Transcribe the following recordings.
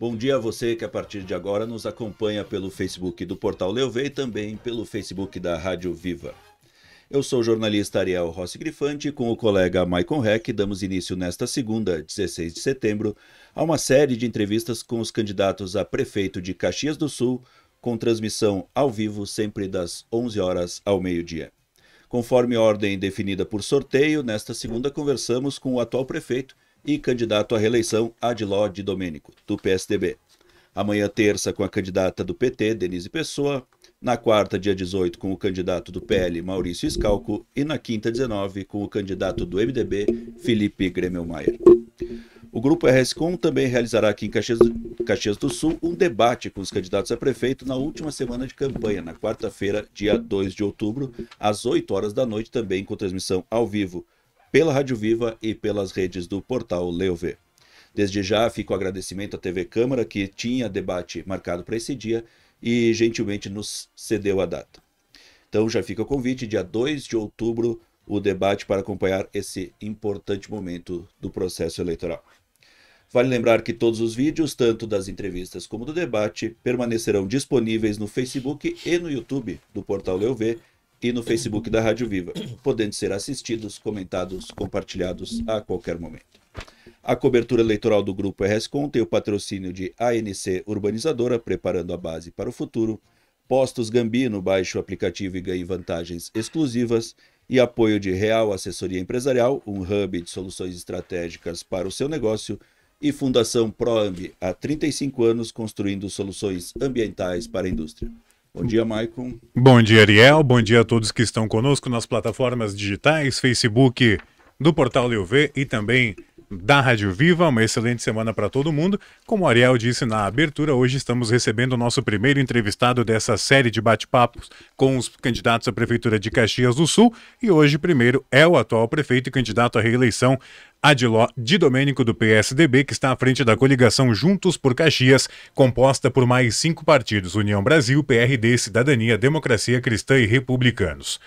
Bom dia a você que a partir de agora nos acompanha pelo Facebook do Portal Leuvé e também pelo Facebook da Rádio Viva. Eu sou o jornalista Ariel Rossi Grifante e com o colega Maicon Heck damos início nesta segunda, 16 de setembro, a uma série de entrevistas com os candidatos a prefeito de Caxias do Sul, com transmissão ao vivo sempre das 11 horas ao meio-dia. Conforme ordem definida por sorteio, nesta segunda conversamos com o atual prefeito e candidato à reeleição Adiló de Domênico, do PSDB. Amanhã terça com a candidata do PT, Denise Pessoa, na quarta, dia 18, com o candidato do PL, Maurício Scalco, e na quinta, 19, com o candidato do MDB, Felipe Gremelmaier. O Grupo RSCom também realizará aqui em Caxias do Sul um debate com os candidatos a prefeito na última semana de campanha, na quarta-feira, dia 2 de outubro, às 8 horas da noite, também com transmissão ao vivo pela Rádio Viva e pelas redes do Portal Leuvé. Desde já fica o agradecimento à TV Câmara, que tinha debate marcado para esse dia e gentilmente nos cedeu a data. Então já fica o convite, dia 2 de outubro, o debate para acompanhar esse importante momento do processo eleitoral. Vale lembrar que todos os vídeos, tanto das entrevistas como do debate, permanecerão disponíveis no Facebook e no YouTube do Portal Leuvé e no Facebook da Rádio Viva, podendo ser assistidos, comentados, compartilhados a qualquer momento. A cobertura eleitoral do Grupo RSCom tem o patrocínio de ANC Urbanizadora, preparando a base para o futuro, Postos Gambino, baixe o aplicativo e ganhe vantagens exclusivas, e apoio de Real Assessoria Empresarial, um hub de soluções estratégicas para o seu negócio, e Fundação Proambi, há 35 anos construindo soluções ambientais para a indústria. Bom dia, Maicon. Bom dia, Ariel. Bom dia a todos que estão conosco nas plataformas digitais, Facebook do Portal Leuvé e também da Rádio Viva. Uma excelente semana para todo mundo. Como o Ariel disse na abertura, hoje estamos recebendo o nosso primeiro entrevistado dessa série de bate-papos com os candidatos à Prefeitura de Caxias do Sul. E hoje, primeiro, é o atual prefeito e candidato à reeleição, Adiló de Domênico, do PSDB, que está à frente da coligação Juntos por Caxias, composta por mais 5 partidos: União Brasil, PRD, Cidadania, Democracia Cristã e Republicanos.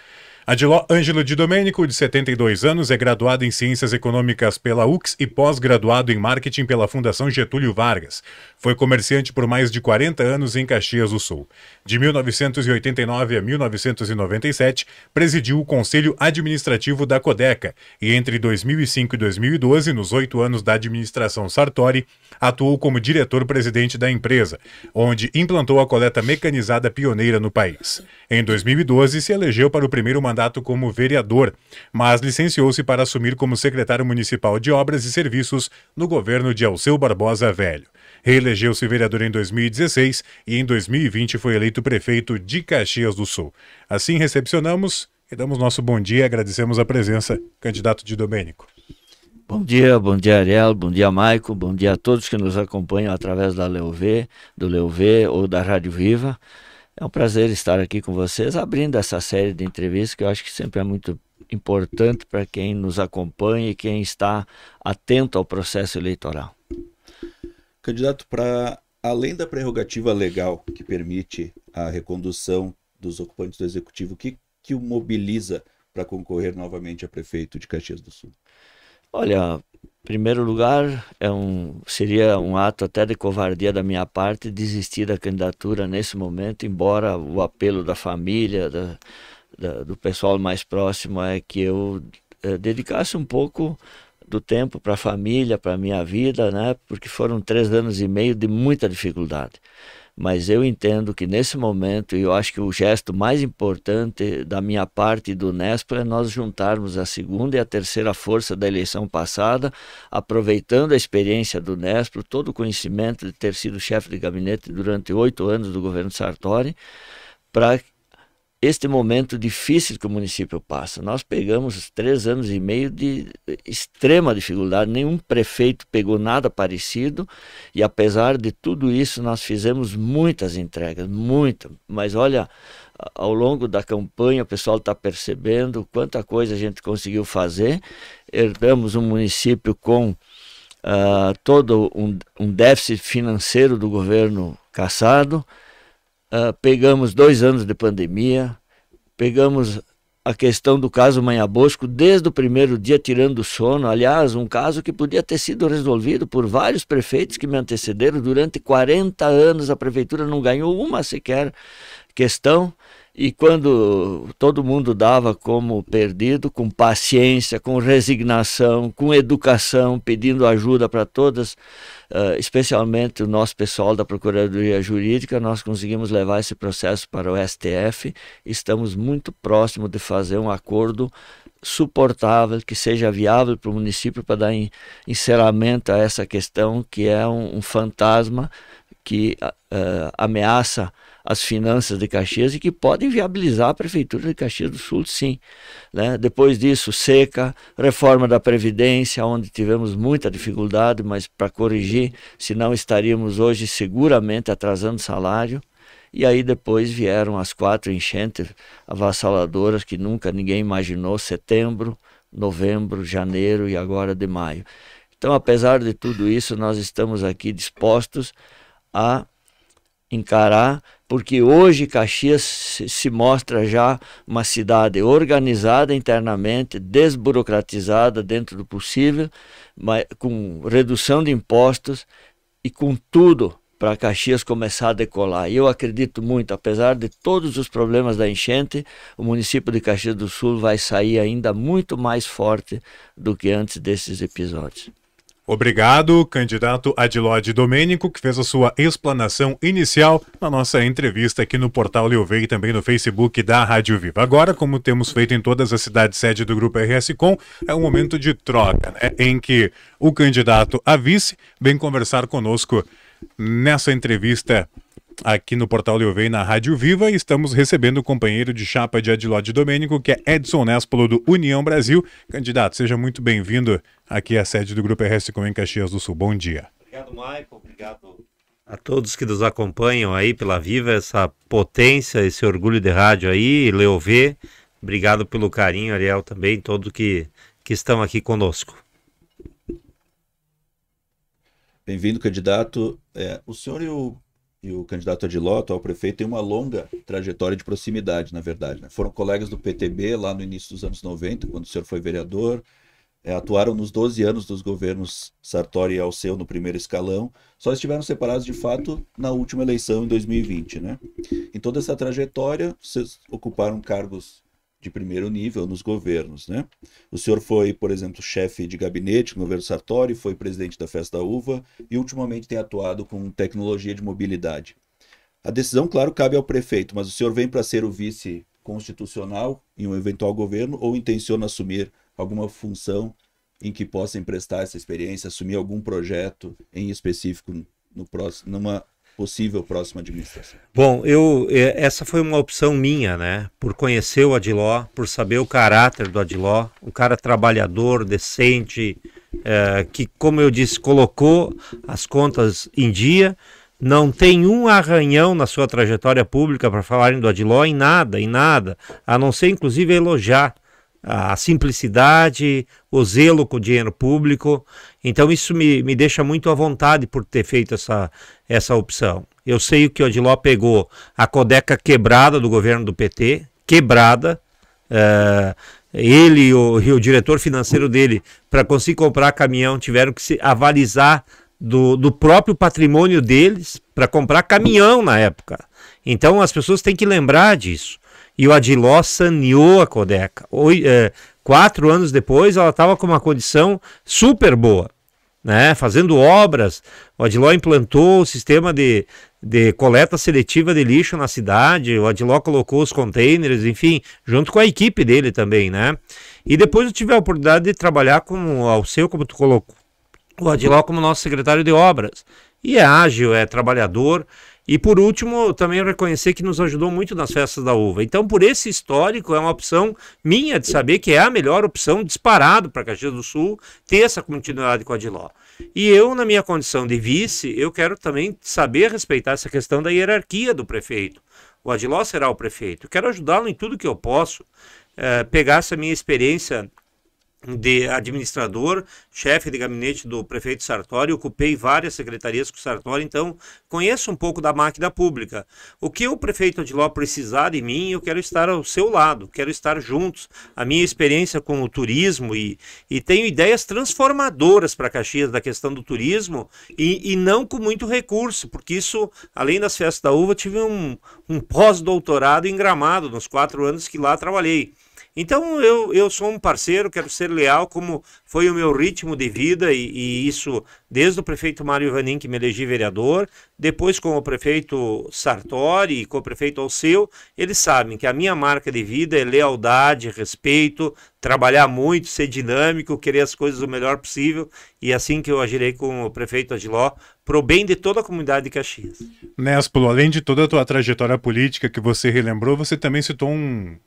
Adiló Ângelo de Domênico, de 72 anos, é graduado em Ciências Econômicas pela UX e pós-graduado em Marketing pela Fundação Getúlio Vargas. Foi comerciante por mais de 40 anos em Caxias do Sul. De 1989 a 1997, presidiu o Conselho Administrativo da Codeca e entre 2005 e 2012, nos 8 anos da administração Sartori, atuou como diretor-presidente da empresa, onde implantou a coleta mecanizada pioneira no país. Em 2012, se elegeu para o primeiro mandato como vereador, mas licenciou-se para assumir como secretário municipal de Obras e Serviços no governo de Alceu Barbosa Velho. Reelegeu-se vereador em 2016 e em 2020 foi eleito prefeito de Caxias do Sul. Assim recepcionamos e damos nosso bom dia e agradecemos a presença, candidato de Domênico. Bom dia Ariel, bom dia Maicon, bom dia a todos que nos acompanham através da Leuvé, do Leuvé ou da Rádio Viva. É um prazer estar aqui com vocês, abrindo essa série de entrevistas que eu acho que sempre é muito importante para quem nos acompanha e quem está atento ao processo eleitoral. Candidato, para além da prerrogativa legal que permite a recondução dos ocupantes do Executivo, o que o mobiliza para concorrer novamente a prefeito de Caxias do Sul? Olha, em primeiro lugar, seria um ato até de covardia da minha parte desistir da candidatura nesse momento, embora o apelo da família, do pessoal mais próximo é que eu dedicasse um pouco do tempo para a família, para a minha vida, né? Porque foram 3 anos e meio de muita dificuldade. Mas eu entendo que nesse momento, e eu acho que o gesto mais importante da minha parte e do Nespro é nós juntarmos a segunda e a terceira força da eleição passada, aproveitando a experiência do Nespro, todo o conhecimento de ter sido chefe de gabinete durante 8 anos do governo Sartori, para este momento difícil que o município passa. Nós pegamos 3 anos e meio de extrema dificuldade, nenhum prefeito pegou nada parecido, e apesar de tudo isso nós fizemos muitas entregas, mas olha, ao longo da campanha o pessoal está percebendo quanta coisa a gente conseguiu fazer. Herdamos um município com todo um déficit financeiro do governo Cassado. Pegamos 2 anos de pandemia, pegamos a questão do caso Manha Bosco desde o primeiro dia, tirando o sono. Aliás, um caso que podia ter sido resolvido por vários prefeitos que me antecederam. Durante 40 anos a prefeitura não ganhou uma sequer questão, e quando todo mundo dava como perdido, com paciência, com resignação, com educação, pedindo ajuda para todas, especialmente o nosso pessoal da Procuradoria Jurídica, nós conseguimos levar esse processo para o STF. Estamos muito próximos de fazer um acordo suportável, que seja viável para o município, para dar encerramento a essa questão, que é um fantasma que ameaça as finanças de Caxias e que pode inviabilizar a Prefeitura de Caxias do Sul, sim. Né? Depois disso, seca, reforma da Previdência, onde tivemos muita dificuldade, mas para corrigir, senão estaríamos hoje seguramente atrasando salário. E aí depois vieram as 4 enchentes avassaladoras que nunca ninguém imaginou: setembro, novembro, janeiro e agora de maio. Então, apesar de tudo isso, nós estamos aqui dispostos a encarar, porque hoje Caxias se mostra já uma cidade organizada internamente, desburocratizada dentro do possível, mas com redução de impostos e com tudo para Caxias começar a decolar. E eu acredito muito, apesar de todos os problemas da enchente, o município de Caxias do Sul vai sair ainda muito mais forte do que antes desses episódios. Obrigado, candidato Adilode Domênico, que fez a sua explanação inicial na nossa entrevista aqui no Portal Leovê e também no Facebook da Rádio Viva. Agora, como temos feito em todas as cidades sede do Grupo RS Com, é um momento de troca, né, em que o candidato a vice vem conversar conosco nessa entrevista aqui no Portal Leovê e na Rádio Viva. E estamos recebendo o companheiro de chapa de Adilode Domênico, que é Edson Nespolo, do União Brasil. Candidato, seja muito bem-vindo aqui à sede do Grupo RS Com em Caxias do Sul. Bom dia. Obrigado, Maicon. Obrigado a todos que nos acompanham aí pela Viva, essa potência, esse orgulho de rádio aí, Leovê. Obrigado pelo carinho, Ariel, também, todos que estão aqui conosco. Bem-vindo, candidato. O senhor e o candidato Adiló, atual prefeito, têm uma longa trajetória de proximidade, na verdade. Né? Foram colegas do PTB lá no início dos anos 90, quando o senhor foi vereador. Atuaram nos 12 anos dos governos Sartori e Alceu no primeiro escalão. Só estiveram separados, de fato, na última eleição, em 2020. Né? Em toda essa trajetória, vocês ocuparam cargos de primeiro nível nos governos. Né? O senhor foi, por exemplo, chefe de gabinete no governo Sartori, foi presidente da Festa da Uva e ultimamente tem atuado com tecnologia de mobilidade. A decisão, claro, cabe ao prefeito, mas o senhor vem para ser o vice constitucional em um eventual governo ou intenciona assumir alguma função em que possa emprestar essa experiência, assumir algum projeto em específico numa possível próxima administração? Bom, essa foi uma opção minha, né? Por conhecer o Adiló, por saber o caráter do Adiló, um cara trabalhador, decente, que, como eu disse, colocou as contas em dia, não tem um arranhão na sua trajetória pública para falarem do Adiló em nada, a não ser inclusive elogiar a simplicidade, o zelo com o dinheiro público. Então isso me deixa muito à vontade por ter feito essa opção. Eu sei que o Adiló pegou a Codeca quebrada do governo do PT, quebrada, ele e o diretor financeiro dele, para conseguir comprar caminhão, tiveram que se avalizar do próprio patrimônio deles para comprar caminhão na época. Então as pessoas têm que lembrar disso. E o Adiló saneou a Codeca. 4 anos depois, ela estava com uma condição super boa, né? Fazendo obras. O Adiló implantou o sistema de coleta seletiva de lixo na cidade. O Adiló colocou os containers, enfim, junto com a equipe dele também, né? E depois eu tive a oportunidade de trabalhar com o Alceu, como tu colocou, o Adiló como nosso secretário de obras. E é ágil, é trabalhador. E por último, também reconhecer que nos ajudou muito nas festas da uva. Então, por esse histórico, é uma opção minha de saber que é a melhor opção disparado para Caxias do Sul ter essa continuidade com a Adiló. E eu, na minha condição de vice, eu quero também saber respeitar essa questão da hierarquia do prefeito. O Adiló será o prefeito. Eu quero ajudá-lo em tudo que eu posso, pegar essa minha experiência de administrador, chefe de gabinete do prefeito Sartori, ocupei várias secretarias com o Sartori, então conheço um pouco da máquina pública. O que o prefeito Adiló precisar de mim, eu quero estar ao seu lado, quero estar juntos. A minha experiência com o turismo e tenho ideias transformadoras para Caxias da questão do turismo e não com muito recurso, porque isso, além das festas da uva, tive um pós-doutorado em Gramado, nos 4 anos que lá trabalhei. Então eu sou um parceiro, quero ser leal, como foi o meu ritmo de vida, e isso desde o prefeito Mário Vanin, que me elegi vereador, depois com o prefeito Sartori e com o prefeito Alceu. Eles sabem que a minha marca de vida é lealdade, respeito, trabalhar muito, ser dinâmico, querer as coisas o melhor possível, e assim que eu agirei com o prefeito Adiló, pro bem de toda a comunidade de Caxias. Néspolo, além de toda a tua trajetória política que você relembrou, você também citou um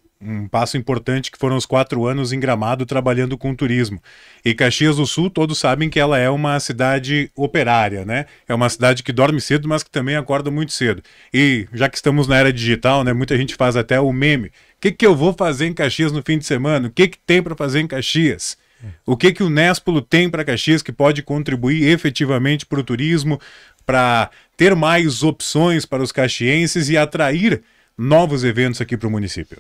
passo importante, que foram os 4 anos em Gramado trabalhando com turismo. E Caxias do Sul, todos sabem que ela é uma cidade operária, né? É uma cidade que dorme cedo, mas que também acorda muito cedo. E já que estamos na era digital, né, muita gente faz até o meme. O que eu vou fazer em Caxias no fim de semana? O que tem para fazer em Caxias? O que o Néspolo tem para Caxias que pode contribuir efetivamente para o turismo, para ter mais opções para os caxienses e atrair novos eventos aqui para o município?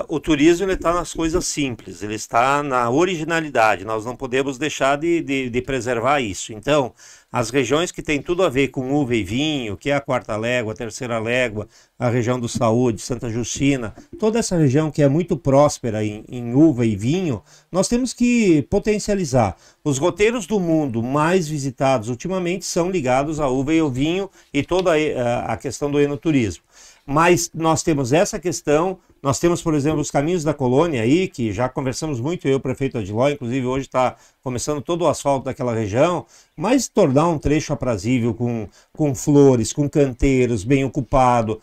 O turismo está nas coisas simples, ele está na originalidade, nós não podemos deixar de preservar isso. Então, as regiões que têm tudo a ver com uva e vinho, que é a 4ª Légua, a 3ª Légua, a região do Saúde, Santa Justina, toda essa região que é muito próspera em uva e vinho, nós temos que potencializar. Os roteiros do mundo mais visitados ultimamente são ligados à uva e ao vinho e toda a questão do enoturismo. Mas nós temos essa questão, nós temos, por exemplo, os Caminhos da Colônia aí, que já conversamos muito, eu, prefeito Adiló, inclusive hoje está começando todo o asfalto daquela região, mas tornar um trecho aprazível com flores, com canteiros, bem ocupado,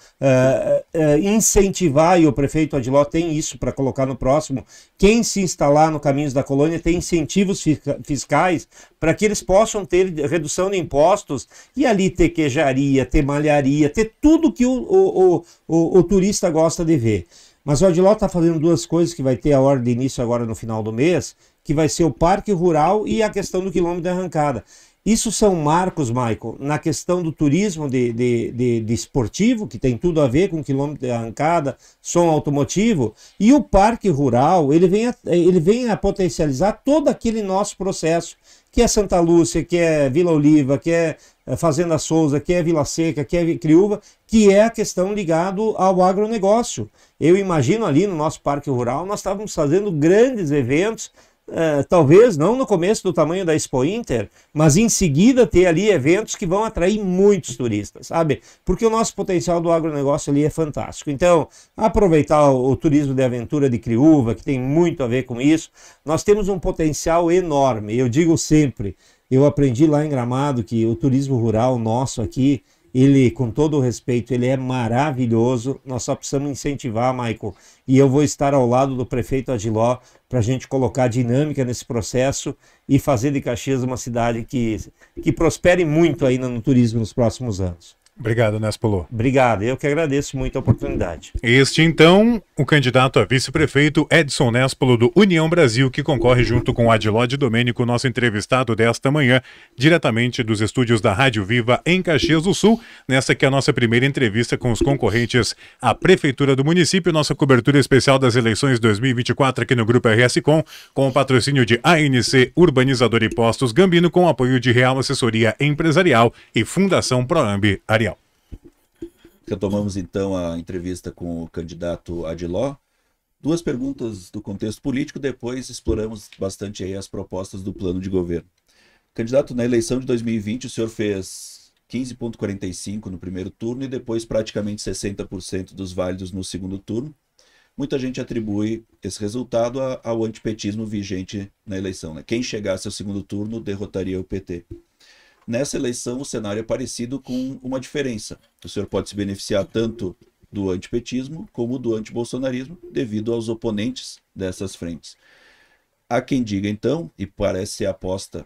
incentivar, e o prefeito Adiló tem isso para colocar no próximo, quem se instalar no Caminhos da Colônia tem incentivos fiscais para que eles possam ter redução de impostos e ali ter queijaria, ter malharia, ter tudo que o turista gosta de ver. Mas o Adiló está fazendo 2 coisas que vai ter a hora de início agora no final do mês, que vai ser o Parque Rural e a questão do quilômetro de arrancada. Isso são marcos, Michael, na questão do turismo de esportivo, que tem tudo a ver com quilômetro de arrancada, som automotivo, e o Parque Rural, ele vem a potencializar todo aquele nosso processo, que é Santa Lúcia, que é Vila Oliva, que é Fazenda Souza, que é Vila Seca, que é Criúva, que é a questão ligado ao agronegócio. Eu imagino ali no nosso Parque Rural, nós estávamos fazendo grandes eventos, talvez não no começo do tamanho da Expo Inter, mas em seguida ter ali eventos que vão atrair muitos turistas, sabe? Porque o nosso potencial do agronegócio ali é fantástico. Então, aproveitar o turismo de aventura de Criúva, que tem muito a ver com isso, nós temos um potencial enorme. Eu digo sempre, eu aprendi lá em Gramado que o turismo rural nosso aqui, ele, com todo o respeito, ele é maravilhoso. Nós só precisamos incentivar, Michael, e eu vou estar ao lado do prefeito Adiló para a gente colocar dinâmica nesse processo e fazer de Caxias uma cidade que prospere muito ainda no turismo nos próximos anos. Obrigado, Néspolo. Obrigado, eu que agradeço muito a oportunidade. Este, então, o candidato a vice-prefeito Edson Néspolo, do União Brasil, que concorre junto com Adiló de Domênico, nosso entrevistado desta manhã, diretamente dos estúdios da Rádio Viva em Caxias do Sul. Nessa que é a nossa primeira entrevista com os concorrentes à Prefeitura do município, nossa cobertura especial das eleições 2024 aqui no Grupo RS com o patrocínio de ANC, Urbanizador e Postos Gambino, com apoio de Real Assessoria Empresarial e Fundação Proambi Ariel. Retomamos então a entrevista com o candidato Adiló. 2 perguntas do contexto político, depois exploramos bastante aí as propostas do plano de governo. Candidato, na eleição de 2020 o senhor fez 15,45 no primeiro turno e depois praticamente 60% dos válidos no segundo turno. Muita gente atribui esse resultado ao antipetismo vigente na eleição, né? Quem chegasse ao segundo turno derrotaria o PT. Nessa eleição, o cenário é parecido, com uma diferença. O senhor pode se beneficiar tanto do antipetismo como do antibolsonarismo, devido aos oponentes dessas frentes. Há quem diga, então, e parece ser a aposta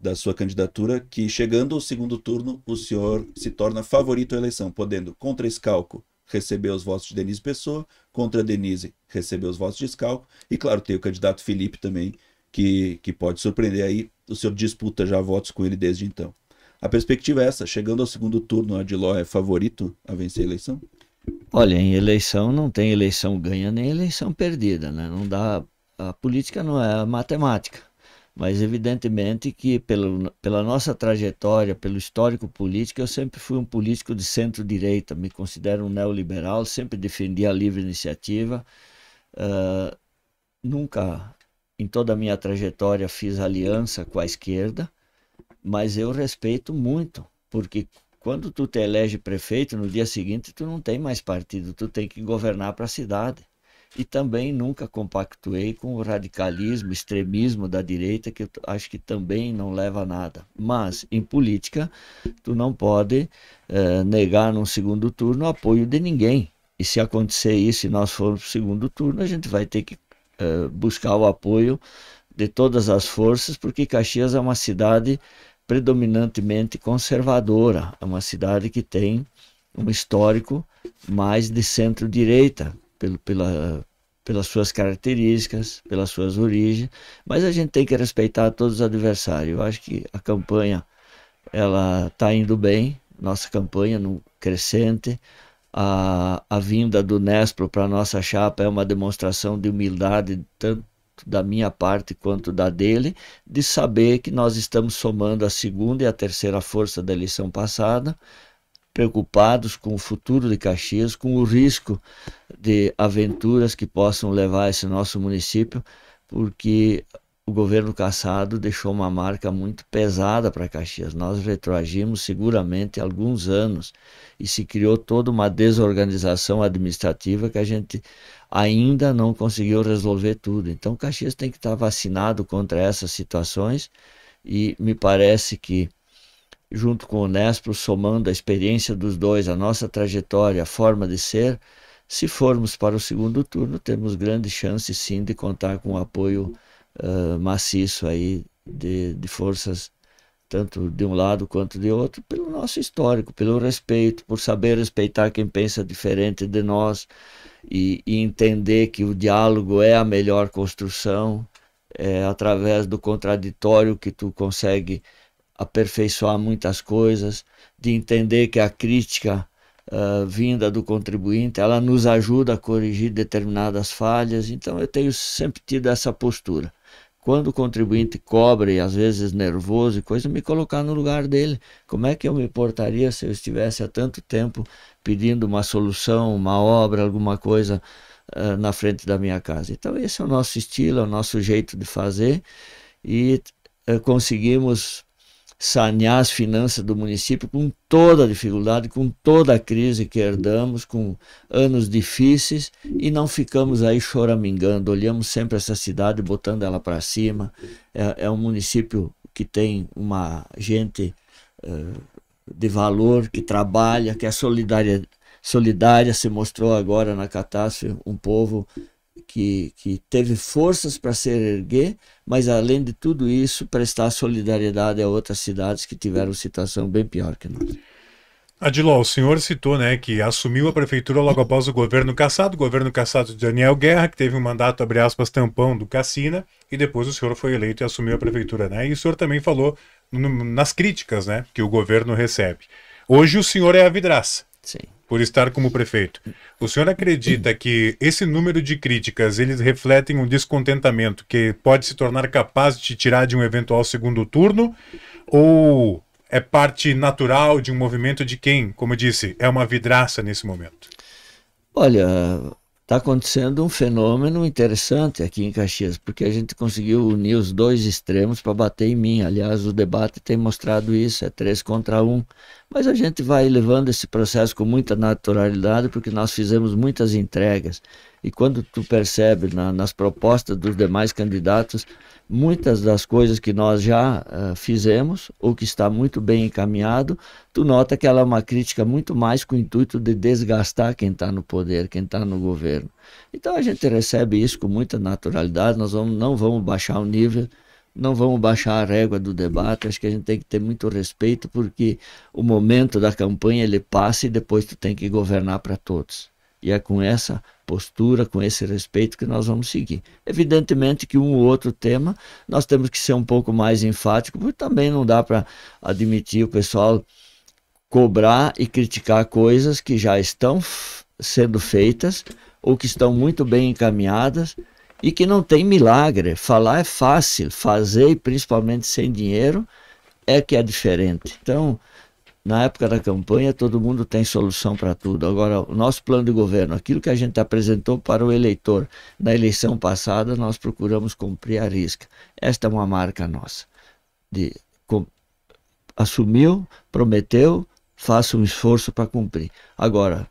da sua candidatura, que chegando ao segundo turno, o senhor se torna favorito à eleição, podendo, contra Scalco, receber os votos de Denise Pessoa, contra Denise, receber os votos de Scalco, e, claro, tem o candidato Felipe também, que pode surpreender aí. O senhor disputa já votos com ele desde então. A perspectiva é essa, chegando ao segundo turno, o Adiló é favorito a vencer a eleição? Olha, em eleição não tem eleição ganha nem eleição perdida, né? Não dá, a política não é matemática, mas evidentemente que pela nossa trajetória, pelo histórico político, eu sempre fui um político de centro-direita, me considero um neoliberal, sempre defendi a livre iniciativa, nunca em toda a minha trajetória fiz aliança com a esquerda, mas eu respeito muito, porque quando tu te elege prefeito, no dia seguinte tu não tem mais partido, tu tem que governar para a cidade. E também nunca compactuei com o radicalismo, extremismo da direita, que eu acho que também não leva a nada. Mas, em política, tu não pode negar num segundo turno o apoio de ninguém. E se acontecer isso e nós formos para o segundo turno, a gente vai ter que buscar o apoio de todas as forças, porque Caxias é uma cidade predominantemente conservadora, é uma cidade que tem um histórico mais de centro-direita, pelas suas características, pelas suas origens, mas a gente tem que respeitar todos os adversários. Eu acho que a campanha ela está indo bem, nossa campanha no crescente, a vinda do Nespro para a nossa chapa é uma demonstração de humildade, tanto da minha parte quanto da dele, de saber que nós estamos somando a segunda e a terceira força da eleição passada, preocupados com o futuro de Caxias, com o risco de aventuras que possam levar esse nosso município, porque o governo Caiçado deixou uma marca muito pesada para Caxias. Nós retroagimos seguramente alguns anos e se criou toda uma desorganização administrativa que a gente ainda não conseguiu resolver tudo. Então Caxias tem que estar vacinado contra essas situações e me parece que, junto com o Nespro, somando a experiência dos dois, a nossa trajetória, a forma de ser, se formos para o segundo turno, temos grandes chances sim de contar com o apoio maciço aí de forças, tanto de um lado quanto de outro, pelo nosso histórico, pelo respeito, por saber respeitar quem pensa diferente de nós e entender que o diálogo é a melhor construção, é através do contraditório que tu consegue aperfeiçoar muitas coisas, de entender que a crítica vinda do contribuinte, ela nos ajuda a corrigir determinadas falhas. Então eu tenho sempre tido essa postura. Quando o contribuinte cobra, e às vezes nervoso e coisa, me colocar no lugar dele. Como é que eu me portaria se eu estivesse há tanto tempo pedindo uma solução, uma obra, alguma coisa na frente da minha casa? Então esse é o nosso estilo, é o nosso jeito de fazer, e conseguimos sanear as finanças do município com toda a dificuldade, com toda a crise que herdamos, com anos difíceis, e não ficamos aí choramingando, olhamos sempre essa cidade botando ela para cima. É um município que tem uma gente de valor, que trabalha, que é solidária, se mostrou agora na catástrofe um povo que teve forças para se erguer, mas além de tudo isso, prestar solidariedade a outras cidades que tiveram situação bem pior que nós. Adiló, o senhor citou, né, que assumiu a prefeitura logo após o governo Caiçado de Daniel Guerra, que teve um mandato, abre aspas, tampão do Cassina, e depois o senhor foi eleito e assumiu a prefeitura, né? E o senhor também falou nas críticas, né, que o governo recebe. Hoje o senhor é a vidraça. Sim. Por estar como prefeito. O senhor acredita que esse número de críticas, eles refletem um descontentamento que pode se tornar capaz de te tirar de um eventual segundo turno? Ou é parte natural de um movimento de quem, como eu disse, é uma vidraça nesse momento? Olha, está acontecendo um fenômeno interessante aqui em Caxias, porque a gente conseguiu unir os dois extremos para bater em mim. Aliás, o debate tem mostrado isso, é 3 contra 1. Mas a gente vai levando esse processo com muita naturalidade, porque nós fizemos muitas entregas. E quando tu percebe nas propostas dos demais candidatos, muitas das coisas que nós já fizemos, ou que está muito bem encaminhado, tu nota que ela é uma crítica muito mais com o intuito de desgastar quem está no poder, quem está no governo. Então a gente recebe isso com muita naturalidade, nós não vamos baixar o nível, não vamos baixar a régua do debate. Acho que a gente tem que ter muito respeito, porque o momento da campanha ele passa e depois tu tem que governar para todos. E é com essa postura, com esse respeito que nós vamos seguir. Evidentemente que um ou outro tema nós temos que ser um pouco mais enfático, porque também não dá para admitir o pessoal cobrar e criticar coisas que já estão sendo feitas ou que estão muito bem encaminhadas e que não tem milagre. Falar é fácil, fazer, e principalmente sem dinheiro, é que é diferente. Então, na época da campanha, todo mundo tem solução para tudo. Agora, o nosso plano de governo, aquilo que a gente apresentou para o eleitor na eleição passada, nós procuramos cumprir à risca. Esta é uma marca nossa. Assumiu, prometeu, faça um esforço para cumprir. Agora,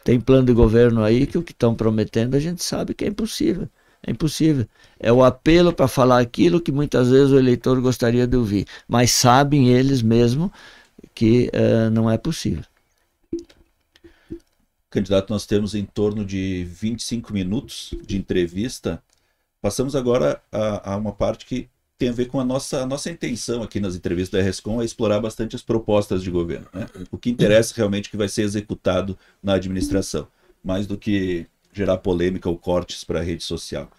tem plano de governo aí que o que estão prometendo a gente sabe que é impossível. É impossível. É o apelo para falar aquilo que muitas vezes o eleitor gostaria de ouvir, mas sabem eles mesmos que não é possível. Candidato, nós temos em torno de 25 minutos de entrevista. Passamos agora a uma parte que tem a ver com a nossa intenção aqui nas entrevistas da RSCOM, é explorar bastante as propostas de governo, né? O que interessa realmente que vai ser executado na administração, mais do que gerar polêmica ou cortes para a rede social.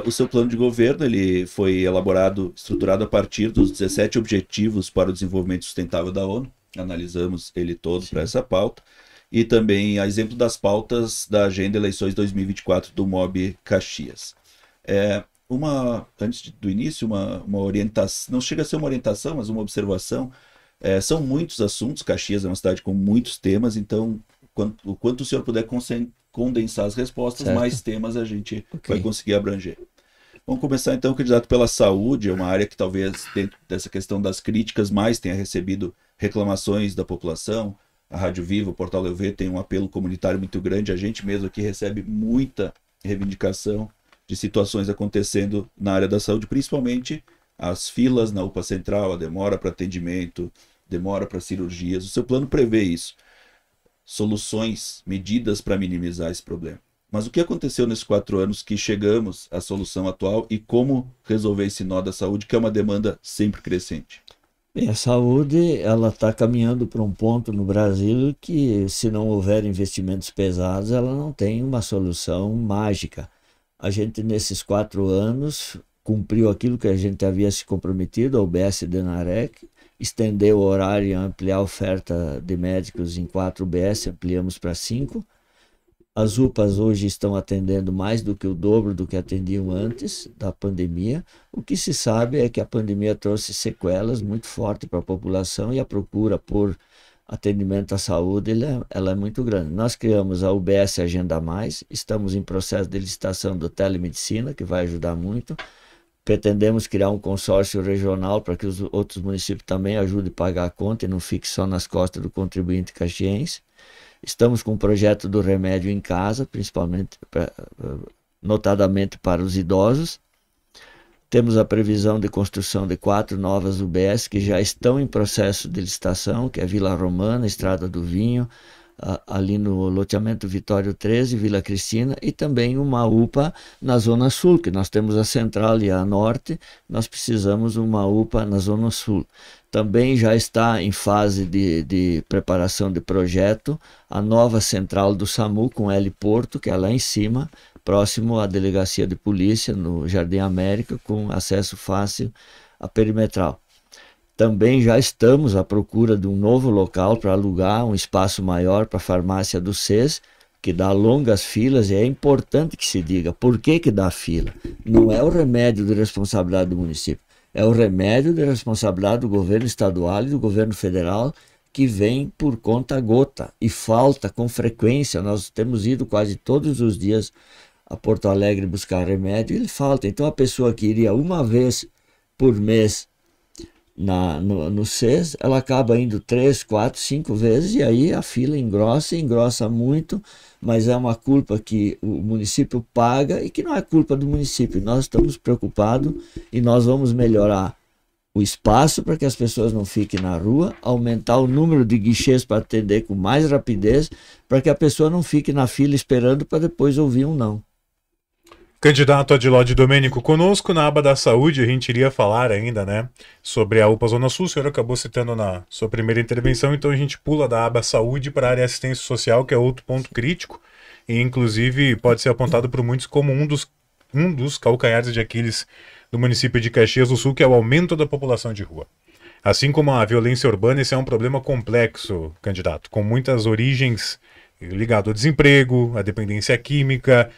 O seu plano de governo ele foi elaborado, estruturado a partir dos 17 Objetivos para o Desenvolvimento Sustentável da ONU. Analisamos ele todo para essa pauta. E também a exemplo das pautas da Agenda Eleições 2024 do MOB Caxias. Antes do início, uma orientação, não chega a ser uma orientação, mas uma observação. São muitos assuntos, Caxias é uma cidade com muitos temas, então o quanto o senhor puder condensar as respostas, certo, mais temas a gente vai conseguir abranger. Vamos começar então, candidato, pela saúde, é uma área que talvez dentro dessa questão das críticas mais tenha recebido reclamações da população. A Rádio Viva, o Portal LV tem um apelo comunitário muito grande, a gente mesmo aqui recebe muita reivindicação de situações acontecendo na área da saúde, principalmente as filas na UPA Central, a demora para atendimento, demora para cirurgias. O seu plano prevê isso, soluções, medidas para minimizar esse problema. Mas o que aconteceu nesses 4 anos que chegamos à solução atual e como resolver esse nó da saúde, que é uma demanda sempre crescente? Bem, a saúde ela está caminhando para um ponto no Brasil que, se não houver investimentos pesados, ela não tem uma solução mágica. A gente, nesses 4 anos, cumpriu aquilo que a gente havia se comprometido, a UBS Denarec, estendeu o horário e ampliar a oferta de médicos em 4 UBS, ampliamos para 5. As UPAs hoje estão atendendo mais do que o dobro do que atendiam antes da pandemia. O que se sabe é que a pandemia trouxe sequelas muito fortes para a população e a procura por atendimento à saúde ela é muito grande. Nós criamos a UBS Agenda Mais, estamos em processo de licitação do telemedicina, que vai ajudar muito. Pretendemos criar um consórcio regional para que os outros municípios também ajudem a pagar a conta e não fique só nas costas do contribuinte caxiense. Estamos com o projeto do remédio em casa, principalmente, notadamente para os idosos. Temos a previsão de construção de 4 novas UBS que já estão em processo de licitação, que é Vila Romana, Estrada do Vinho, ali no loteamento Vitório 13, Vila Cristina, e também uma UPA na Zona Sul, que nós temos a Central e a Norte, nós precisamos uma UPA na Zona Sul. Também já está em fase de preparação de projeto a nova central do SAMU com heliporto, que é lá em cima, próximo à delegacia de polícia, no Jardim América, com acesso fácil à perimetral. Também já estamos à procura de um novo local para alugar um espaço maior para a farmácia do SES, que dá longas filas, e é importante que se diga por que dá fila. Não é o remédio de responsabilidade do município, é o remédio de responsabilidade do governo estadual e do governo federal, que vem por conta gota e falta com frequência. Nós temos ido quase todos os dias a Porto Alegre buscar remédio e ele falta. Então a pessoa que iria uma vez por mês no SES, ela acaba indo 3, 4, 5 vezes, e aí a fila engrossa muito, mas é uma culpa que o município paga e que não é culpa do município. Nós estamos preocupados e nós vamos melhorar o espaço para que as pessoas não fiquem na rua, aumentar o número de guichês para atender com mais rapidez, para que a pessoa não fique na fila esperando para depois ouvir um não. Candidato Adiló Domênico conosco. Na aba da saúde a gente iria falar ainda, né, sobre a UPA Zona Sul. O senhor acabou citando na sua primeira intervenção, então a gente pula da aba saúde para a área assistência social, que é outro ponto crítico. e inclusive pode ser apontado por muitos como um dos calcanhares de Aquiles do município de Caxias do Sul, que é o aumento da população de rua. Assim como a violência urbana, esse é um problema complexo, candidato, com muitas origens ligado ao desemprego, à dependência química,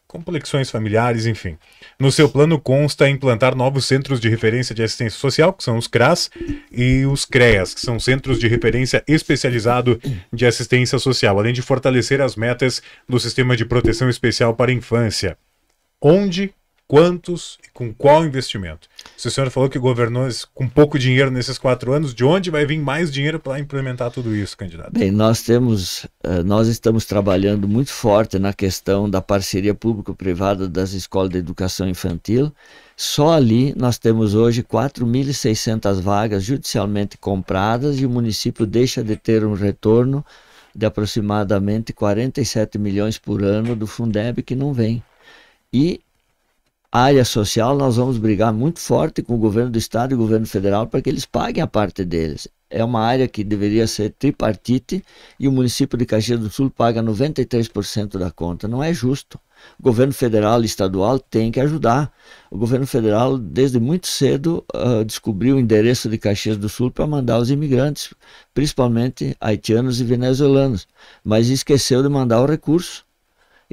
complexões familiares, enfim. No seu plano consta implantar novos centros de referência de assistência social, que são os CRAS, e os CREAS, que são centros de referência especializado de assistência social, além de fortalecer as metas do sistema de proteção especial para a infância. Onde, quantos e com qual investimento? O senhor falou que governou com pouco dinheiro nesses 4 anos. De onde vai vir mais dinheiro para implementar tudo isso, candidato? Bem, nós estamos trabalhando muito forte na questão da parceria público-privada das escolas de educação infantil. Só ali nós temos hoje 4.600 vagas judicialmente compradas e o município deixa de ter um retorno de aproximadamente 47 milhões por ano do Fundeb que não vem. E a área social, nós vamos brigar muito forte com o governo do estado e o governo federal para que eles paguem a parte deles. É uma área que deveria ser tripartite e o município de Caxias do Sul paga 93% da conta. Não é justo. O governo federal e estadual tem que ajudar. O governo federal, desde muito cedo, descobriu o endereço de Caxias do Sul para mandar os imigrantes, principalmente haitianos e venezuelanos, mas esqueceu de mandar o recurso.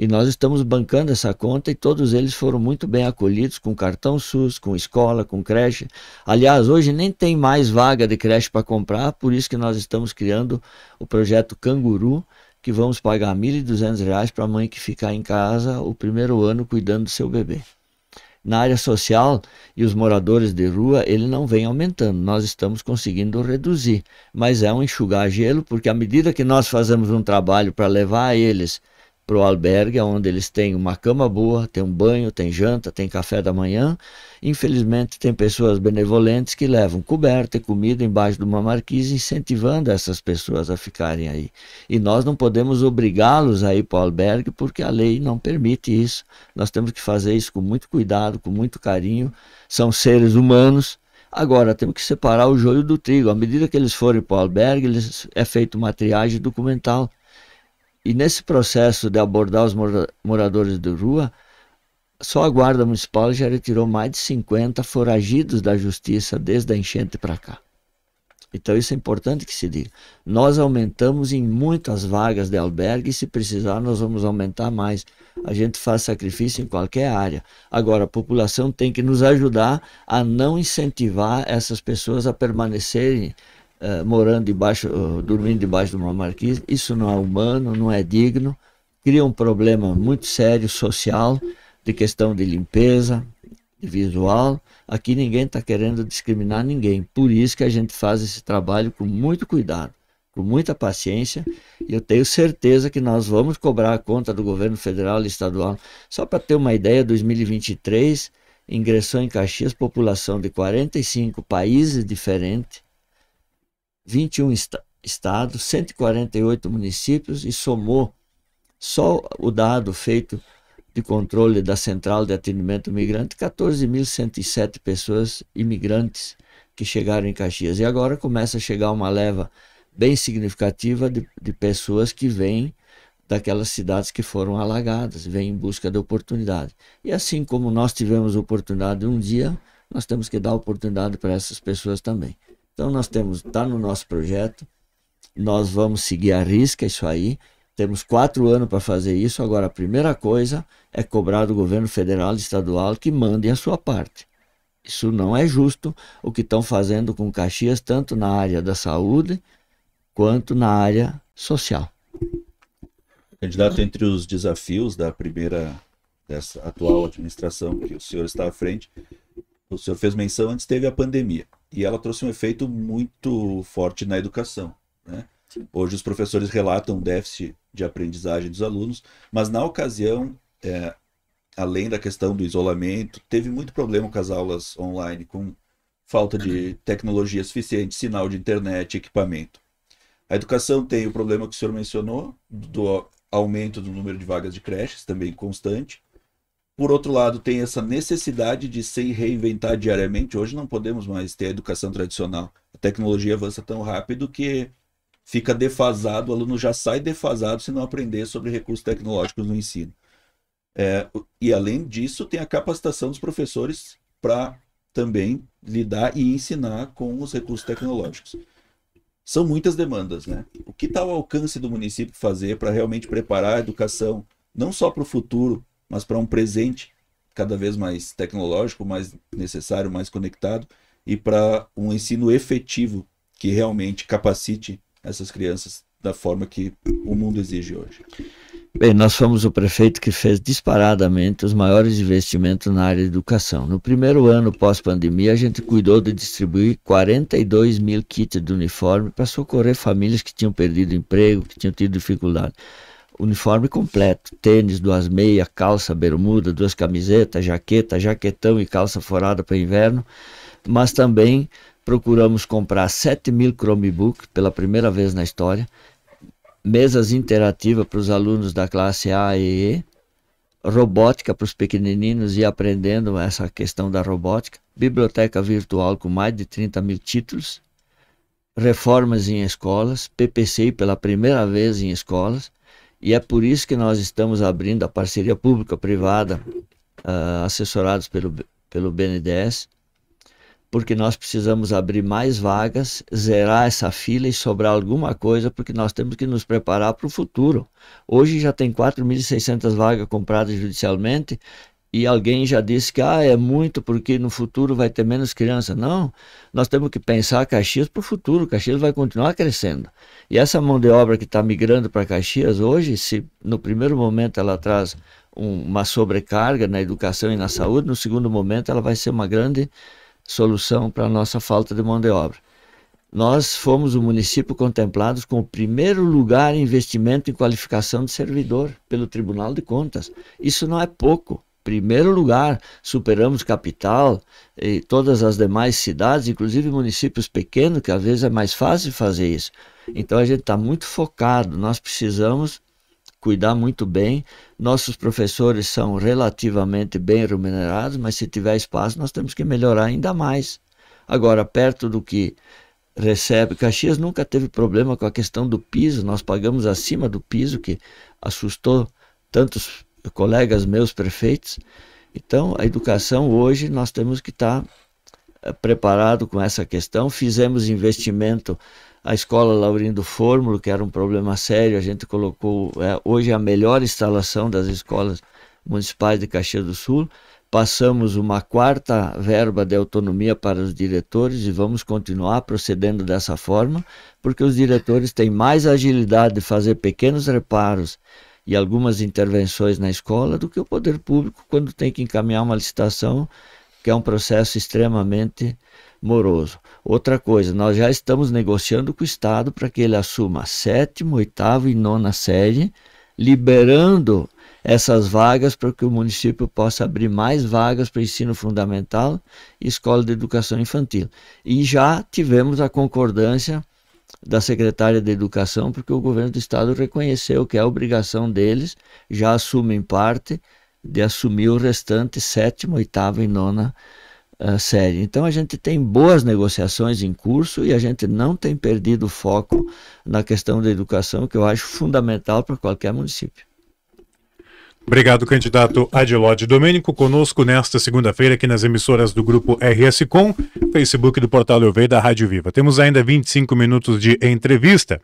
E nós estamos bancando essa conta e todos eles foram muito bem acolhidos com cartão SUS, com escola, com creche. Aliás, hoje nem tem mais vaga de creche para comprar, por isso que nós estamos criando o projeto Canguru, que vamos pagar R$ 1.200 para a mãe que ficar em casa o primeiro ano cuidando do seu bebê. Na área social e os moradores de rua, ele não vem aumentando, nós estamos conseguindo reduzir, mas é um enxugar gelo, porque à medida que nós fazemos um trabalho para levar eles para o albergue, onde eles têm uma cama boa, tem um banho, tem janta, tem café da manhã. Infelizmente tem pessoas benevolentes que levam coberta e comida embaixo de uma marquise, incentivando essas pessoas a ficarem aí. E nós não podemos obrigá-los a ir para o albergue porque a lei não permite isso. Nós temos que fazer isso com muito cuidado, com muito carinho. São seres humanos. Agora, temos que separar o joio do trigo. À medida que eles forem para o albergue, é feita uma triagem documental. E nesse processo de abordar os moradores de rua, só a Guarda Municipal já retirou mais de 50 foragidos da justiça desde a enchente para cá. Então isso é importante que se diga. Nós aumentamos em muitas vagas de albergue e se precisar nós vamos aumentar mais. A gente faz sacrifício em qualquer área. Agora a população tem que nos ajudar a não incentivar essas pessoas a permanecerem dormindo debaixo de uma marquise. Isso não é humano, não é digno, cria um problema muito sério social, de questão de limpeza, de visual. Aqui ninguém está querendo discriminar ninguém, por isso que a gente faz esse trabalho com muito cuidado, com muita paciência, e eu tenho certeza que nós vamos cobrar a conta do governo federal e estadual. Só para ter uma ideia, 2023 ingressou em Caxias população de 45 países diferentes, 21 estados, 148 municípios e somou só o dado feito de controle da Central de Atendimento Migrante, 14.107 pessoas imigrantes que chegaram em Caxias. E agora começa a chegar uma leva bem significativa de pessoas que vêm daquelas cidades que foram alagadas, vêm em busca de oportunidade. E assim como nós tivemos oportunidade um dia, nós temos que dar oportunidade para essas pessoas também. Então está no nosso projeto, nós vamos seguir à risca isso aí, temos 4 anos para fazer isso. Agora a primeira coisa é cobrar do governo federal e estadual que mandem a sua parte. Isso não é justo o que estão fazendo com Caxias, tanto na área da saúde quanto na área social. Candidato, entre os desafios dessa atual administração que o senhor está à frente, o senhor fez menção, antes teve a pandemia, e ela trouxe um efeito muito forte na educação, né? Hoje os professores relatam um déficit de aprendizagem dos alunos, mas na ocasião, além da questão do isolamento, teve muito problema com as aulas online, com falta de tecnologia suficiente, sinal de internet, equipamento. A educação tem o problema que o senhor mencionou, do aumento do número de vagas de creches, também constante. Por outro lado, tem essa necessidade de se reinventar diariamente. Hoje não podemos mais ter a educação tradicional. A tecnologia avança tão rápido que fica defasado, o aluno já sai defasado se não aprender sobre recursos tecnológicos no ensino. E além disso, tem a capacitação dos professores para também lidar e ensinar com os recursos tecnológicos. São muitas demandas, né? O que está ao alcance do município fazer para realmente preparar a educação, não só para o futuro, mas para um presente cada vez mais tecnológico, mais necessário, mais conectado, e para um ensino efetivo que realmente capacite essas crianças da forma que o mundo exige hoje? Bem, nós fomos o prefeito que fez disparadamente os maiores investimentos na área de educação. No primeiro ano pós-pandemia, a gente cuidou de distribuir 42 mil kits de uniforme para socorrer famílias que tinham perdido emprego, que tinham tido dificuldade. Uniforme completo, tênis, 2 meias, calça, bermuda, 2 camisetas, jaqueta, jaquetão e calça forada para inverno, mas também procuramos comprar 7 mil Chromebook pela primeira vez na história, mesas interativas para os alunos da classe A e E, robótica para os pequenininhos e aprendendo essa questão da robótica, biblioteca virtual com mais de 30 mil títulos, reformas em escolas, PPCI pela primeira vez em escolas, e é por isso que nós estamos abrindo a parceria pública-privada, assessorados pelo BNDES, porque nós precisamos abrir mais vagas, zerar essa fila e sobrar alguma coisa, porque nós temos que nos preparar para o futuro. Hoje já tem 4.600 vagas compradas judicialmente, e alguém já disse que é muito porque no futuro vai ter menos criança. Não, nós temos que pensar Caxias para o futuro. Caxias vai continuar crescendo. E essa mão de obra que está migrando para Caxias hoje, se no primeiro momento ela traz uma sobrecarga na educação e na saúde, no segundo momento ela vai ser uma grande solução para a nossa falta de mão de obra. Nós fomos o município contemplados com o primeiro lugar em investimento em qualificação de servidor pelo Tribunal de Contas. Isso não é pouco. Primeiro lugar, superamos capital e todas as demais cidades, inclusive municípios pequenos, que às vezes é mais fácil fazer isso. Então a gente está muito focado, nós precisamos cuidar muito bem. Nossos professores são relativamente bem remunerados, mas se tiver espaço nós temos que melhorar ainda mais. Agora, perto do que recebe, Caxias nunca teve problema com a questão do piso, nós pagamos acima do piso, que assustou tantos colegas meus prefeitos. Então a educação hoje nós temos que estar preparado com essa questão. Fizemos investimento, a escola Laurindo Fórmulo, que era um problema sério, a gente colocou hoje a melhor instalação das escolas municipais de Caxias do Sul. Passamos uma 4ª verba de autonomia para os diretores e vamos continuar procedendo dessa forma, porque os diretores têm mais agilidade de fazer pequenos reparos e algumas intervenções na escola do que o poder público quando tem que encaminhar uma licitação, que é um processo extremamente moroso. Outra coisa, nós já estamos negociando com o Estado para que ele assuma a 7ª, 8ª e 9ª série, liberando essas vagas para que o município possa abrir mais vagas para ensino fundamental e escola de educação infantil. E já tivemos a concordância da secretária de Educação, porque o governo do estado reconheceu que é a obrigação deles, já assumem parte de assumir o restante 7ª, 8ª e 9ª série. Então a gente tem boas negociações em curso e a gente não tem perdido o foco na questão da educação, que eu acho fundamental para qualquer município. Obrigado, candidato Adilode Domênico, conosco nesta segunda-feira aqui nas emissoras do Grupo RS Com, Facebook do Portal Eu Vejo e da Rádio Viva. Temos ainda 25 minutos de entrevista.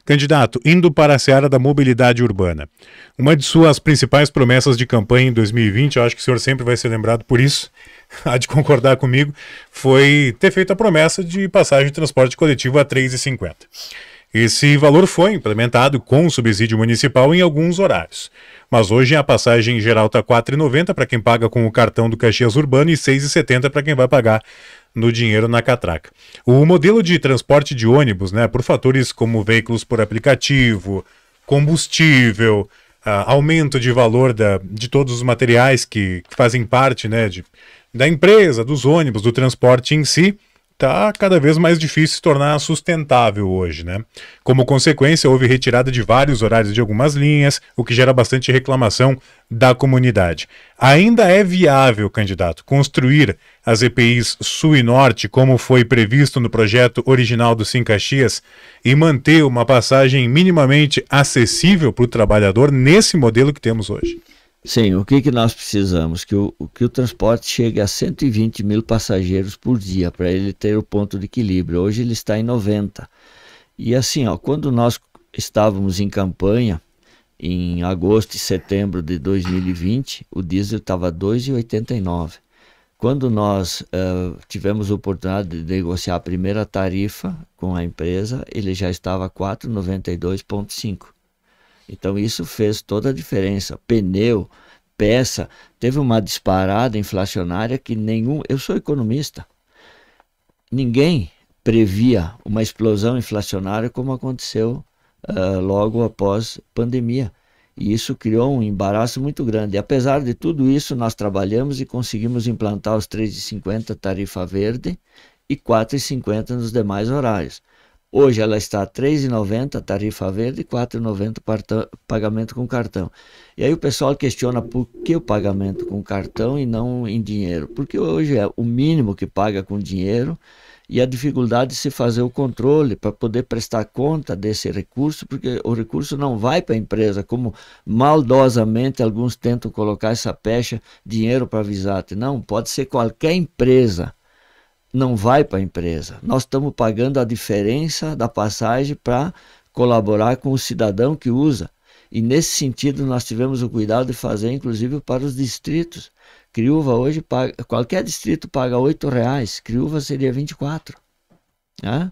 Candidato, indo para a seara da mobilidade urbana. Uma de suas principais promessas de campanha em 2020, eu acho que o senhor sempre vai ser lembrado por isso, há de concordar comigo, foi ter feito a promessa de passagem de transporte coletivo a R$ 3,50. Esse valor foi implementado com subsídio municipal em alguns horários. Mas hoje a passagem geral está R$ 4,90 para quem paga com o cartão do Caxias Urbano e R$ 6,70 para quem vai pagar no dinheiro na catraca. O modelo de transporte de ônibus, por fatores como veículos por aplicativo, combustível, aumento de valor de todos os materiais que fazem parte da empresa, dos ônibus, do transporte em si, está cada vez mais difícil se tornar sustentável hoje, Como consequência, houve retirada de vários horários de algumas linhas, o que gera bastante reclamação da comunidade. Ainda é viável, candidato, construir as EPIs Sul e Norte, como foi previsto no projeto original do Sim Caxias, e manter uma passagem minimamente acessível para o trabalhador nesse modelo que temos hoje? Sim, o que nós precisamos? Que o transporte chegue a 120 mil passageiros por dia, para ele ter o ponto de equilíbrio. Hoje ele está em 90. E assim, ó, quando nós estávamos em campanha, em agosto e setembro de 2020, o diesel estava 2,89. Quando nós tivemos a oportunidade de negociar a primeira tarifa com a empresa, ele já estava 4,92,5. Então isso fez toda a diferença. Pneu, peça, teve uma disparada inflacionária que nenhum... Eu sou economista. Ninguém previa uma explosão inflacionária como aconteceu logo após pandemia. E isso criou um embaraço muito grande. E, apesar de tudo isso, nós trabalhamos e conseguimos implantar os 3,50 tarifa verde e 4,50 nos demais horários. Hoje ela está a 3,90 tarifa verde e 4,90 pagamento com cartão. E aí o pessoal questiona por que o pagamento com cartão e não em dinheiro. Porque hoje é o mínimo que paga com dinheiro e a dificuldade de se fazer o controle para poder prestar conta desse recurso, porque o recurso não vai para a empresa, como maldosamente alguns tentam colocar essa pecha, dinheiro para a Visate. Não, pode ser qualquer empresa, não vai para a empresa. Nós estamos pagando a diferença da passagem para colaborar com o cidadão que usa. E nesse sentido nós tivemos o cuidado de fazer, inclusive, para os distritos. Criúva hoje, qualquer distrito paga R$8, Criúva seria 24. Né?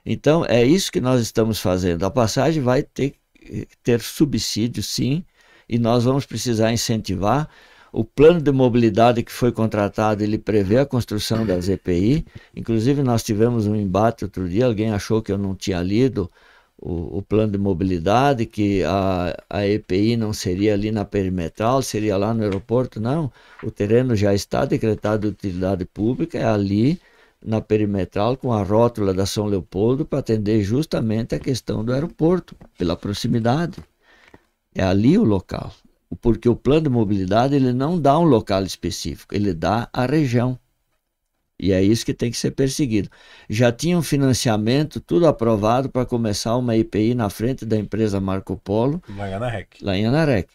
Então, é isso que nós estamos fazendo. A passagem vai ter subsídio, sim, e nós vamos precisar incentivar. O plano de mobilidade que foi contratado, ele prevê a construção das EPI. Inclusive, nós tivemos um embate outro dia, alguém achou que eu não tinha lido o plano de mobilidade, que a EPI não seria ali na perimetral, seria lá no aeroporto. Não, o terreno já está decretado de utilidade pública, é ali na perimetral, com a rótula da São Leopoldo, para atender justamente a questão do aeroporto, pela proximidade. É ali o local, porque o plano de mobilidade ele não dá um local específico, ele dá a região. E é isso que tem que ser perseguido. Já tinha um financiamento, tudo aprovado para começar uma EPI na frente da empresa Marco Polo. Lá em Anarec. Lá em Anarec.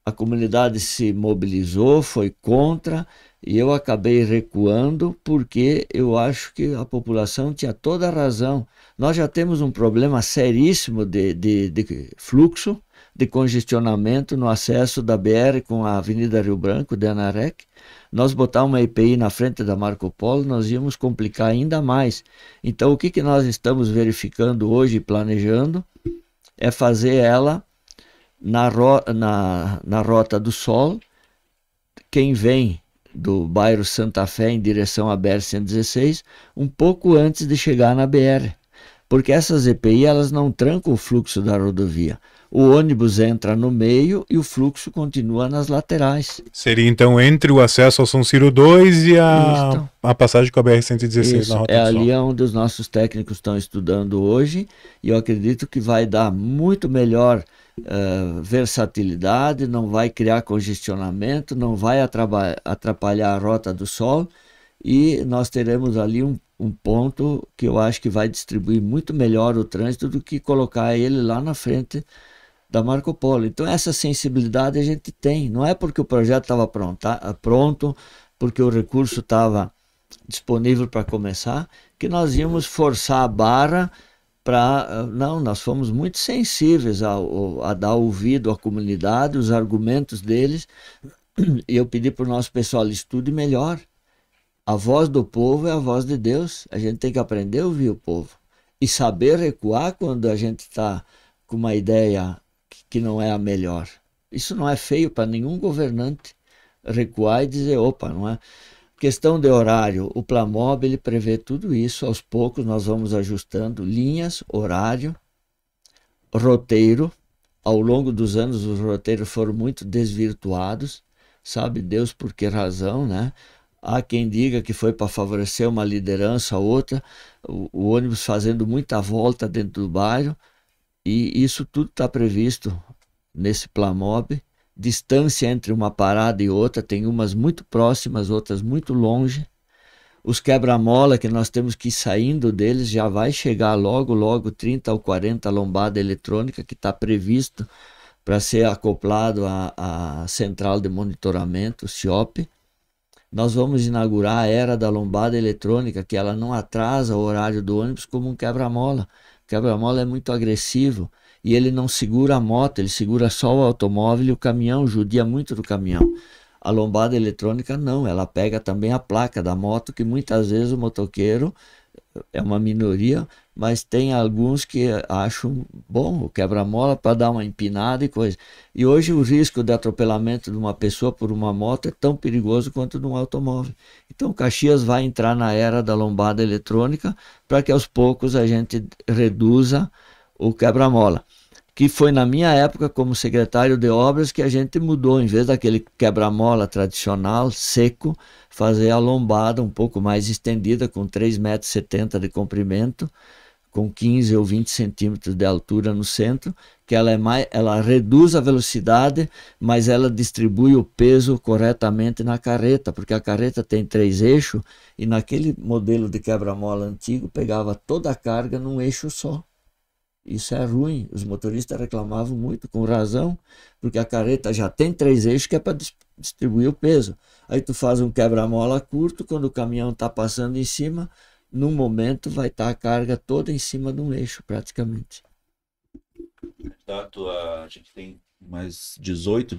A comunidade se mobilizou, foi contra, e eu acabei recuando porque eu acho que a população tinha toda a razão. Nós já temos um problema seríssimo de fluxo, de congestionamento no acesso da BR com a Avenida Rio Branco, de Anarec. Nós botar uma EPI na frente da Marco Polo, nós íamos complicar ainda mais. Então, o que nós estamos verificando hoje e planejando é fazer ela na Rota do Sol. Quem vem do bairro Santa Fé em direção à BR-116, um pouco antes de chegar na BR. Porque essas EPI, elas não trancam o fluxo da rodovia. O ônibus entra no meio e o fluxo continua nas laterais. Seria então entre o acesso ao São Ciro 2 e a passagem com a BR-116 na Rota do Sol. É ali onde os nossos técnicos estão estudando hoje, e eu acredito que vai dar muito melhor versatilidade, não vai criar congestionamento, não vai atrapalhar a Rota do Sol, e nós teremos ali um ponto que eu acho que vai distribuir muito melhor o trânsito do que colocar ele lá na frente da Marco Polo. Então essa sensibilidade a gente tem, não é porque o projeto estava pronto, porque o recurso estava disponível para começar, que nós íamos forçar a barra para... Não, nós fomos muito sensíveis a dar ouvido à comunidade, os argumentos deles, e eu pedi para o nosso pessoal, estude melhor. A voz do povo é a voz de Deus, a gente tem que aprender a ouvir o povo e saber recuar quando a gente está com uma ideia que não é a melhor. Isso não é feio para nenhum governante, recuar e dizer, opa, não é... Questão de horário, o Plamob ele prevê tudo isso, aos poucos nós vamos ajustando linhas, horário, roteiro. Ao longo dos anos os roteiros foram muito desvirtuados, sabe Deus por que razão, né? Há quem diga que foi para favorecer uma liderança ou outra, o ônibus fazendo muita volta dentro do bairro, e isso tudo está previsto nesse Plamob. Distância entre uma parada e outra, tem umas muito próximas, outras muito longe, Os quebra-mola que nós temos que ir saindo deles, já vai chegar logo 30 ou 40 lombada eletrônica que está previsto para ser acoplado à central de monitoramento, CIOP. Nós vamos inaugurar a era da lombada eletrônica, que ela não atrasa o horário do ônibus como um quebra-mola. O quebra-mola é muito agressivo e ele não segura a moto, ele segura só o automóvel e o caminhão, judia muito do caminhão. A lombada eletrônica não, ela pega também a placa da moto, que muitas vezes o motoqueiro, é uma minoria, mas tem alguns que acham bom o quebra-mola para dar uma empinada e coisa. E hoje o risco de atropelamento de uma pessoa por uma moto é tão perigoso quanto de um automóvel. Então Caxias vai entrar na era da lombada eletrônica para que aos poucos a gente reduza o quebra-mola. Que foi na minha época como secretário de obras que a gente mudou, em vez daquele quebra-mola tradicional, seco, fazer a lombada um pouco mais estendida, com 3,70 metros de comprimento, com 15 ou 20 centímetros de altura no centro, que ela reduz a velocidade, mas ela distribui o peso corretamente na carreta, porque a carreta tem 3 eixos, e naquele modelo de quebra-mola antigo, pegava toda a carga num eixo só. Isso é ruim, os motoristas reclamavam muito, com razão, porque a carreta já tem 3 eixos que é para distribuir o peso. Aí tu faz um quebra-mola curto, quando o caminhão está passando em cima, num momento vai estar a carga toda em cima de um eixo, praticamente. Exato, a gente tem mais 18,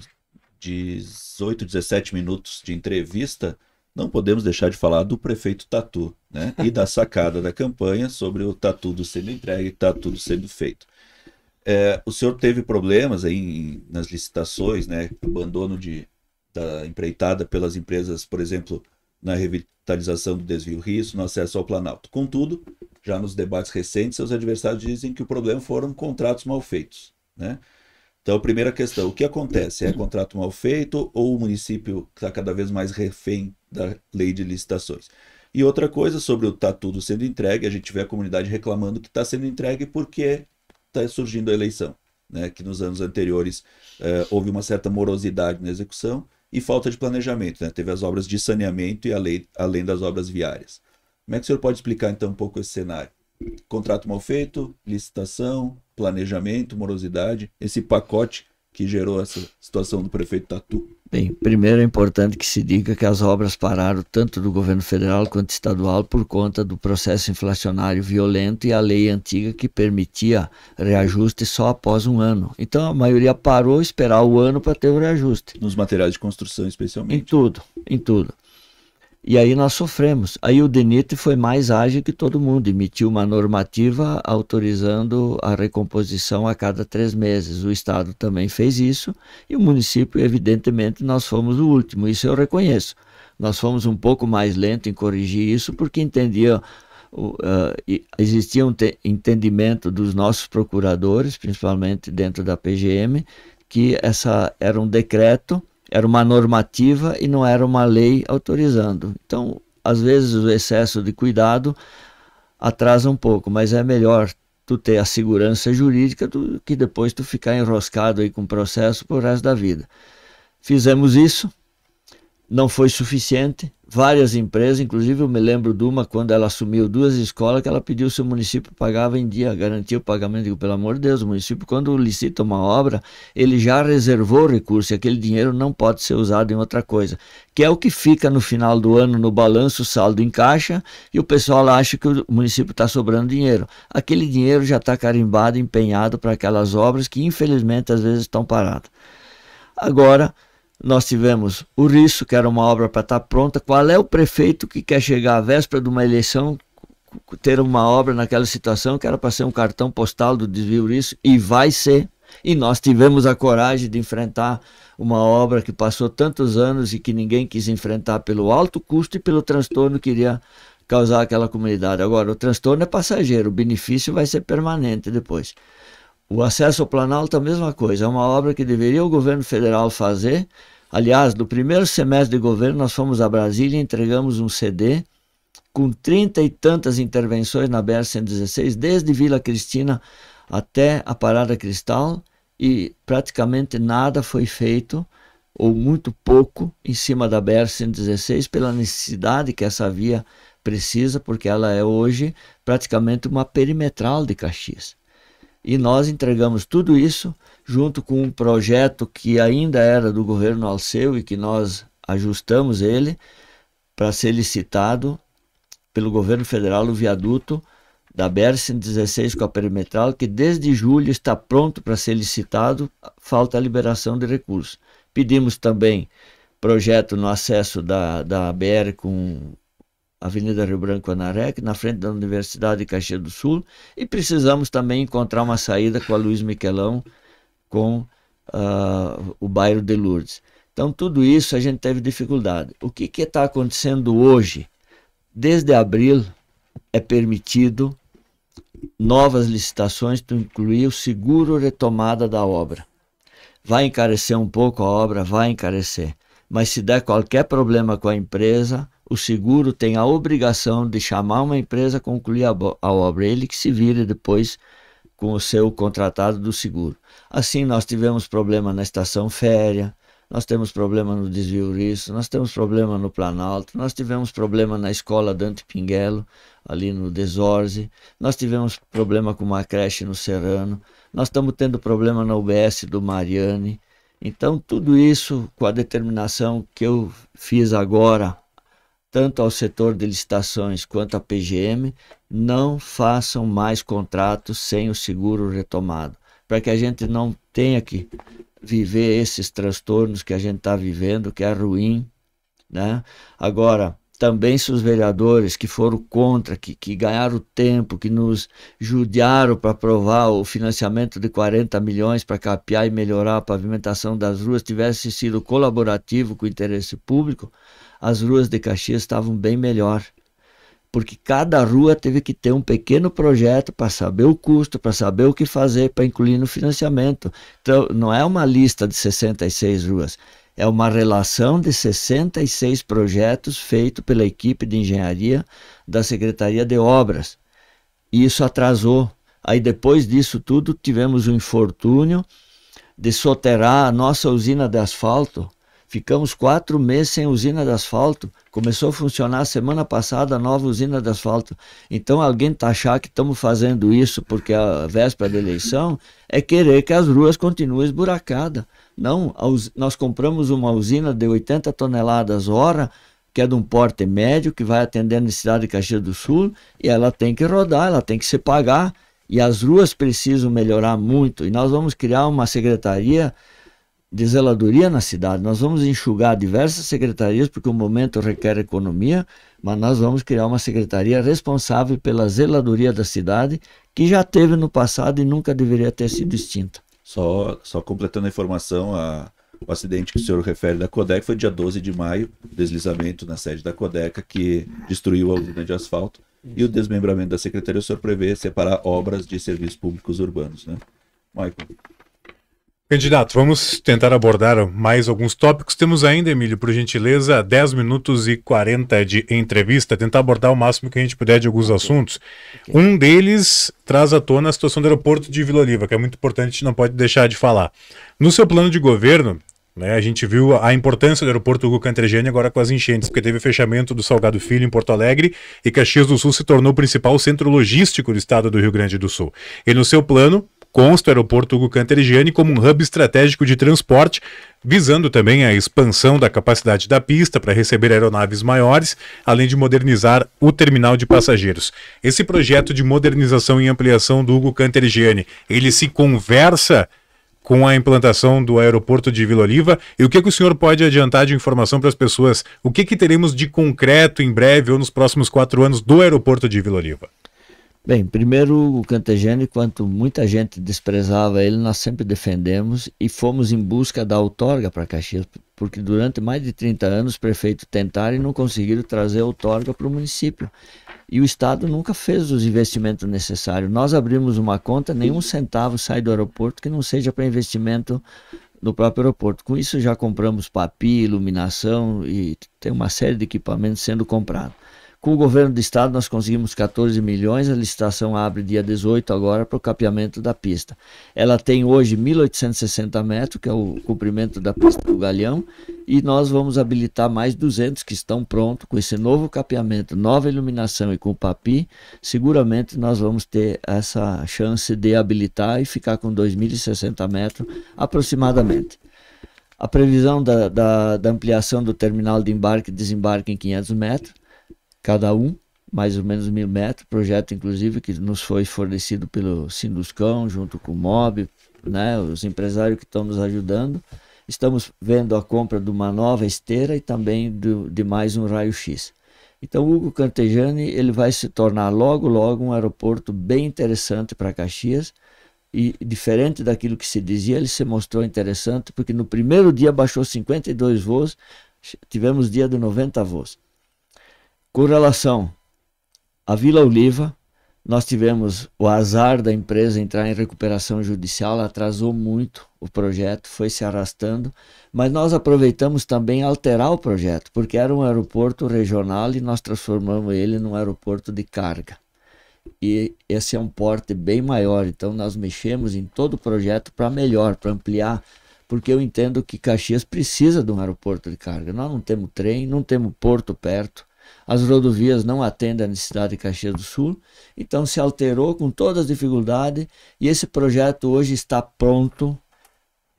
17 minutos de entrevista. Não podemos deixar de falar do prefeito Tatu, né? E da sacada da campanha sobre o Tá Tudo sendo entregue, tá tudo sendo feito. O senhor teve problemas aí nas licitações, né? Abandono da empreitada pelas empresas, por exemplo, na revitalização do desvio Rio, no acesso ao Planalto. Contudo, já nos debates recentes, seus adversários dizem que o problema foram contratos mal feitos, né? Então, primeira questão, o que acontece? É contrato mal feito ou o município está cada vez mais refém da lei de licitações? E outra coisa, sobre o tá tudo sendo entregue, a gente vê a comunidade reclamando que está sendo entregue porque está surgindo a eleição, né? Que nos anos anteriores houve uma certa morosidade na execução e falta de planejamento, né? Teve as obras de saneamento e além das obras viárias. Como é que o senhor pode explicar então um pouco esse cenário? Contrato mal feito, licitação, planejamento, morosidade, esse pacote que gerou essa situação do prefeito Tatu. Bem, primeiro é importante que se diga que as obras pararam tanto do governo federal quanto estadual por conta do processo inflacionário violento e a lei antiga que permitia reajuste só após um ano. Então a maioria parou esperar o ano para ter o reajuste. Nos materiais de construção especialmente. Em tudo. E aí nós sofremos. Aí o DENIT foi mais ágil que todo mundo, emitiu uma normativa autorizando a recomposição a cada 3 meses. O Estado também fez isso e o município, evidentemente, nós fomos o último, isso eu reconheço. Nós fomos um pouco mais lento em corrigir isso porque existia um entendimento dos nossos procuradores, principalmente dentro da PGM, que essa era um decreto, era uma normativa e não era uma lei autorizando. Então, às vezes o excesso de cuidado atrasa um pouco, mas é melhor tu ter a segurança jurídica do que depois tu ficar enroscado aí com o processo pro resto da vida. Fizemos isso, não foi suficiente. Várias empresas, inclusive eu me lembro de uma, quando ela assumiu 2 escolas, que ela pediu se o município pagava em dia, garantia o pagamento. Digo, pelo amor de Deus, o município, quando licita uma obra, ele já reservou recurso, e aquele dinheiro não pode ser usado em outra coisa, que é o que fica no final do ano no balanço, o saldo em caixa, e o pessoal acha que o município está sobrando dinheiro. Aquele dinheiro já está carimbado, empenhado para aquelas obras que infelizmente às vezes estão paradas. Agora, nós tivemos o Risso, que era uma obra para estar pronta. Qual é o prefeito que quer chegar à véspera de uma eleição, ter uma obra naquela situação que era para ser um cartão postal do desvio Risso? E vai ser. E nós tivemos a coragem de enfrentar uma obra que passou tantos anos e que ninguém quis enfrentar pelo alto custo e pelo transtorno que iria causar aquela comunidade. Agora, o transtorno é passageiro, o benefício vai ser permanente depois. O acesso ao Planalto, a mesma coisa, é uma obra que deveria o governo federal fazer. Aliás, no primeiro semestre de governo, nós fomos a Brasília e entregamos um CD com 30 e tantas intervenções na BR-116, desde Vila Cristina até a Parada Cristal, e praticamente nada foi feito, ou muito pouco, em cima da BR-116, pela necessidade que essa via precisa, porque ela é hoje praticamente uma perimetral de Caxias. E nós entregamos tudo isso junto com um projeto que ainda era do governo Alceu e que nós ajustamos ele para ser licitado pelo governo federal, o viaduto da BR-116 com a perimetral, que desde julho está pronto para ser licitado, falta a liberação de recursos. Pedimos também projeto no acesso da BR com Avenida Rio Branco Anarec, na frente da Universidade de Caxias do Sul, e precisamos também encontrar uma saída com a Luiz Miquelão, com o bairro de Lourdes. Então tudo isso a gente teve dificuldade. O que está acontecendo hoje? Desde abril é permitido novas licitações para incluir o seguro retomada da obra. Vai encarecer um pouco a obra, vai encarecer. Mas se der qualquer problema com a empresa, o seguro tem a obrigação de chamar uma empresa a concluir a obra. Ele que se vire depois com o seu contratado do seguro. Assim, nós tivemos problema na Estação Féria, nós temos problema no Desvio Risso, nós temos problema no Planalto, nós tivemos problema na Escola Dante Pinguelo, ali no Desorze, nós tivemos problema com uma creche no Serrano, nós estamos tendo problema na UBS do Mariane. Então, tudo isso com a determinação que eu fiz agora, tanto ao setor de licitações quanto à PGM, não façam mais contratos sem o seguro retomado, para que a gente não tenha que viver esses transtornos que a gente está vivendo, que é ruim, né? Agora, também se os vereadores que foram contra, que ganharam tempo, que nos judiaram para aprovar o financiamento de 40 milhões para capear e melhorar a pavimentação das ruas, tivesse sido colaborativo com o interesse público, as ruas de Caxias estavam bem melhor. Porque cada rua teve que ter um pequeno projeto para saber o custo, para saber o que fazer, para incluir no financiamento. Então, não é uma lista de 66 ruas, é uma relação de 66 projetos feito pela equipe de engenharia da Secretaria de Obras. E isso atrasou. Aí depois disso tudo tivemos o infortúnio de soterrar a nossa usina de asfalto. Ficamos 4 meses sem usina de asfalto. Começou a funcionar semana passada a nova usina de asfalto. Então alguém achar que estamos fazendo isso porque é a véspera da eleição é querer que as ruas continuem esburacadas. Não, nós compramos uma usina de 80 toneladas hora, que é de um porte médio, que vai atender a necessidade de Caxias do Sul, e ela tem que rodar, ela tem que se pagar, e as ruas precisam melhorar muito. E nós vamos criar uma secretaria de zeladoria na cidade. Nós vamos enxugar diversas secretarias, porque o momento requer economia, mas nós vamos criar uma secretaria responsável pela zeladoria da cidade, que já teve no passado e nunca deveria ter sido extinta. Só completando a informação, o acidente que o senhor refere da Codeca foi dia 12 de maio, deslizamento na sede da Codeca que destruiu a usina de asfalto. E o desmembramento da secretaria, o senhor prevê separar obras de serviços públicos urbanos, né? Michael. Candidato, vamos tentar abordar mais alguns tópicos. Temos ainda, Emílio, por gentileza, 10 minutos e 40 de entrevista, tentar abordar o máximo que a gente puder de alguns assuntos. Okay. Um deles traz à tona a situação do aeroporto de Vila Oliva, que é muito importante, a gente não pode deixar de falar. No seu plano de governo, né, a gente viu a importância do aeroporto Hugo Cantrejane agora com as enchentes, porque teve o fechamento do Salgado Filho em Porto Alegre e Caxias do Sul se tornou o principal centro logístico do estado do Rio Grande do Sul. E no seu plano consta o aeroporto Hugo Cantrejane como um hub estratégico de transporte, visando também a expansão da capacidade da pista para receber aeronaves maiores, além de modernizar o terminal de passageiros. Esse projeto de modernização e ampliação do Hugo Cantrejane, ele se conversa com a implantação do aeroporto de Vila Oliva? E o que o senhor pode adiantar de informação para as pessoas? O que teremos de concreto em breve ou nos próximos 4 anos do aeroporto de Vila Oliva? Bem, primeiro o Cantrejane, enquanto muita gente desprezava ele, nós sempre defendemos e fomos em busca da outorga para Caxias, porque durante mais de 30 anos os prefeitos tentaram e não conseguiram trazer a outorga para o município. E o Estado nunca fez os investimentos necessários. Nós abrimos uma conta, nenhum centavo sai do aeroporto que não seja para investimento no próprio aeroporto. Com isso já compramos papi, iluminação e tem uma série de equipamentos sendo comprados. Com o governo do estado nós conseguimos 14 milhões, a licitação abre dia 18 agora para o capeamento da pista. Ela tem hoje 1.860 metros, que é o comprimento da pista do Galeão, e nós vamos habilitar mais 200 que estão prontos com esse novo capeamento, nova iluminação e com o PAPI. Seguramente nós vamos ter essa chance de habilitar e ficar com 2.060 metros aproximadamente. A previsão da ampliação do terminal de embarque e desembarque em 500 metros, cada um, mais ou menos 1.000 metros, projeto inclusive que nos foi fornecido pelo Sinduscão, junto com o MOB, né, os empresários que estão nos ajudando. Estamos vendo a compra de uma nova esteira e também de mais um raio-x. Então o Hugo Cantejani ele vai se tornar logo um aeroporto bem interessante para Caxias, e diferente daquilo que se dizia, ele se mostrou interessante porque no primeiro dia baixou 52 voos, tivemos dia de 90 voos. Com relação à Vila Oliva, nós tivemos o azar da empresa entrar em recuperação judicial, ela atrasou muito o projeto, foi se arrastando, mas nós aproveitamos também alterar o projeto, porque era um aeroporto regional e nós transformamos ele num aeroporto de carga. E esse é um porte bem maior, então nós mexemos em todo o projeto para melhor, para ampliar, porque eu entendo que Caxias precisa de um aeroporto de carga. Nós não temos trem, não temos porto perto, as rodovias não atendem a necessidade de Caxias do Sul, então se alterou com todas as dificuldades e esse projeto hoje está pronto.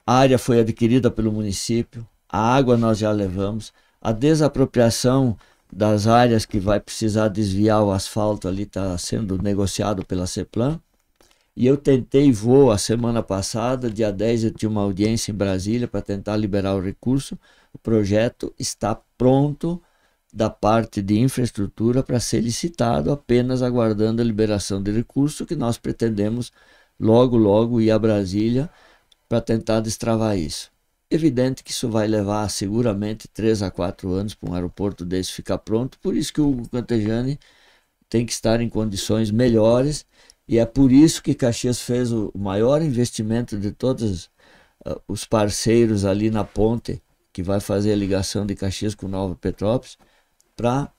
A área foi adquirida pelo município, a água nós já levamos, a desapropriação das áreas que vai precisar desviar o asfalto ali está sendo negociado pela CEPLAN. E eu tentei voo a semana passada, dia 10 eu tinha uma audiência em Brasília para tentar liberar o recurso. O projeto está pronto da parte de infraestrutura para ser licitado, apenas aguardando a liberação de recurso, que nós pretendemos logo ir a Brasília para tentar destravar isso. Evidente que isso vai levar seguramente 3 a 4 anos para um aeroporto desse ficar pronto, por isso que o Hugo Cantejani tem que estar em condições melhores, e é por isso que Caxias fez o maior investimento de todos os parceiros ali na ponte, que vai fazer a ligação de Caxias com Nova Petrópolis, para,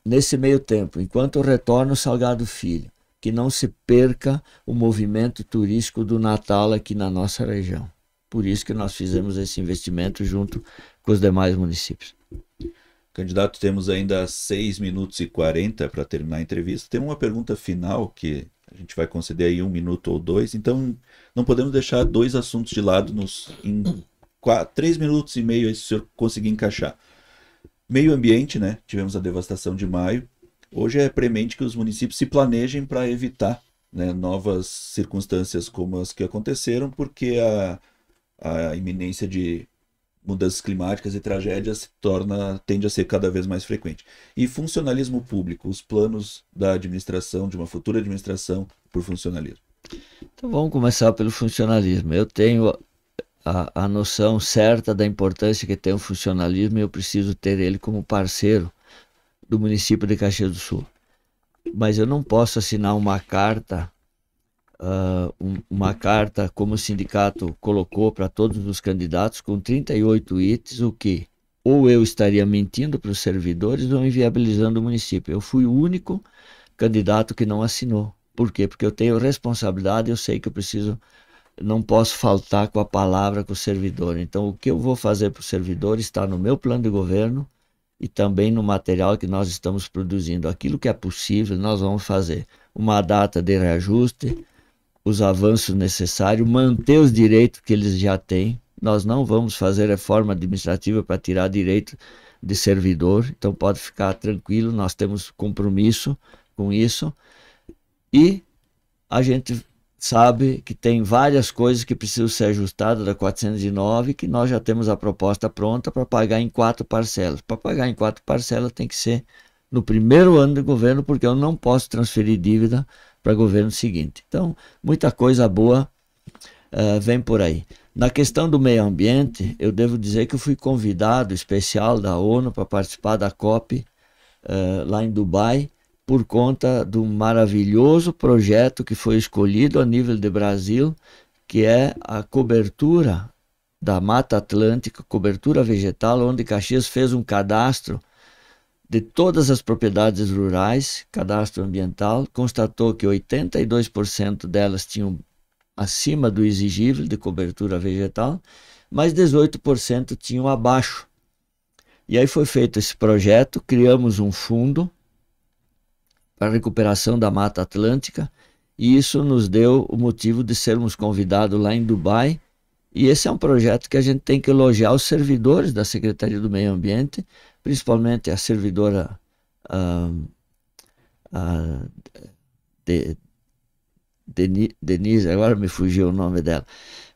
nesse meio tempo, enquanto retorna o Salgado Filho, que não se perca o movimento turístico do Natal aqui na nossa região. Por isso que nós fizemos esse investimento junto com os demais municípios. Candidato, temos ainda 6 minutos e 40 para terminar a entrevista. Tem uma pergunta final que a gente vai conceder aí 1 minuto ou 2, então não podemos deixar 2 assuntos de lado em 3 minutos e meio, aí, se o senhor conseguir encaixar. Meio ambiente, né? Tivemos a devastação de maio. Hoje é premente que os municípios se planejem para evitar, né, novas circunstâncias como as que aconteceram, porque a iminência de mudanças climáticas e tragédias tende a ser cada vez mais frequente. E funcionalismo público, os planos da administração, de uma futura administração por funcionalismo. Então vamos começar pelo funcionalismo. Eu tenho a noção certa da importância que tem o funcionalismo e eu preciso ter ele como parceiro do município de Caxias do Sul. Mas eu não posso assinar uma carta como o sindicato colocou para todos os candidatos com 38 itens, o que ou eu estaria mentindo para os servidores ou inviabilizando o município. Eu fui o único candidato que não assinou. Por quê? Porque eu tenho responsabilidade, eu sei que não posso faltar com a palavra com o servidor. Então o que eu vou fazer para o servidor está no meu plano de governo e também no material que nós estamos produzindo. Aquilo que é possível nós vamos fazer. Uma data de reajuste, os avanços necessários, manter os direitos que eles já têm. Nós não vamos fazer reforma administrativa para tirar direito de servidor, então pode ficar tranquilo, nós temos compromisso com isso. E a gente sabe que tem várias coisas que precisam ser ajustadas da 409, que nós já temos a proposta pronta para pagar em 4 parcelas. Para pagar em 4 parcelas tem que ser no primeiro ano de governo, porque eu não posso transferir dívida para o governo seguinte. Então, muita coisa boa vem por aí. Na questão do meio ambiente, eu devo dizer que eu fui convidado especial da ONU para participar da COP lá em Dubai, por conta de um maravilhoso projeto que foi escolhido a nível de Brasil, que é a cobertura da Mata Atlântica, cobertura vegetal, onde Caxias fez um cadastro de todas as propriedades rurais, cadastro ambiental, constatou que 82% delas tinham acima do exigível de cobertura vegetal, mas 18% tinham abaixo. E aí foi feito esse projeto, criamos um fundo para a recuperação da Mata Atlântica, e isso nos deu o motivo de sermos convidados lá em Dubai. E esse é um projeto que a gente tem que elogiar os servidores da Secretaria do Meio Ambiente, principalmente a servidora Denise, agora me fugiu o nome dela,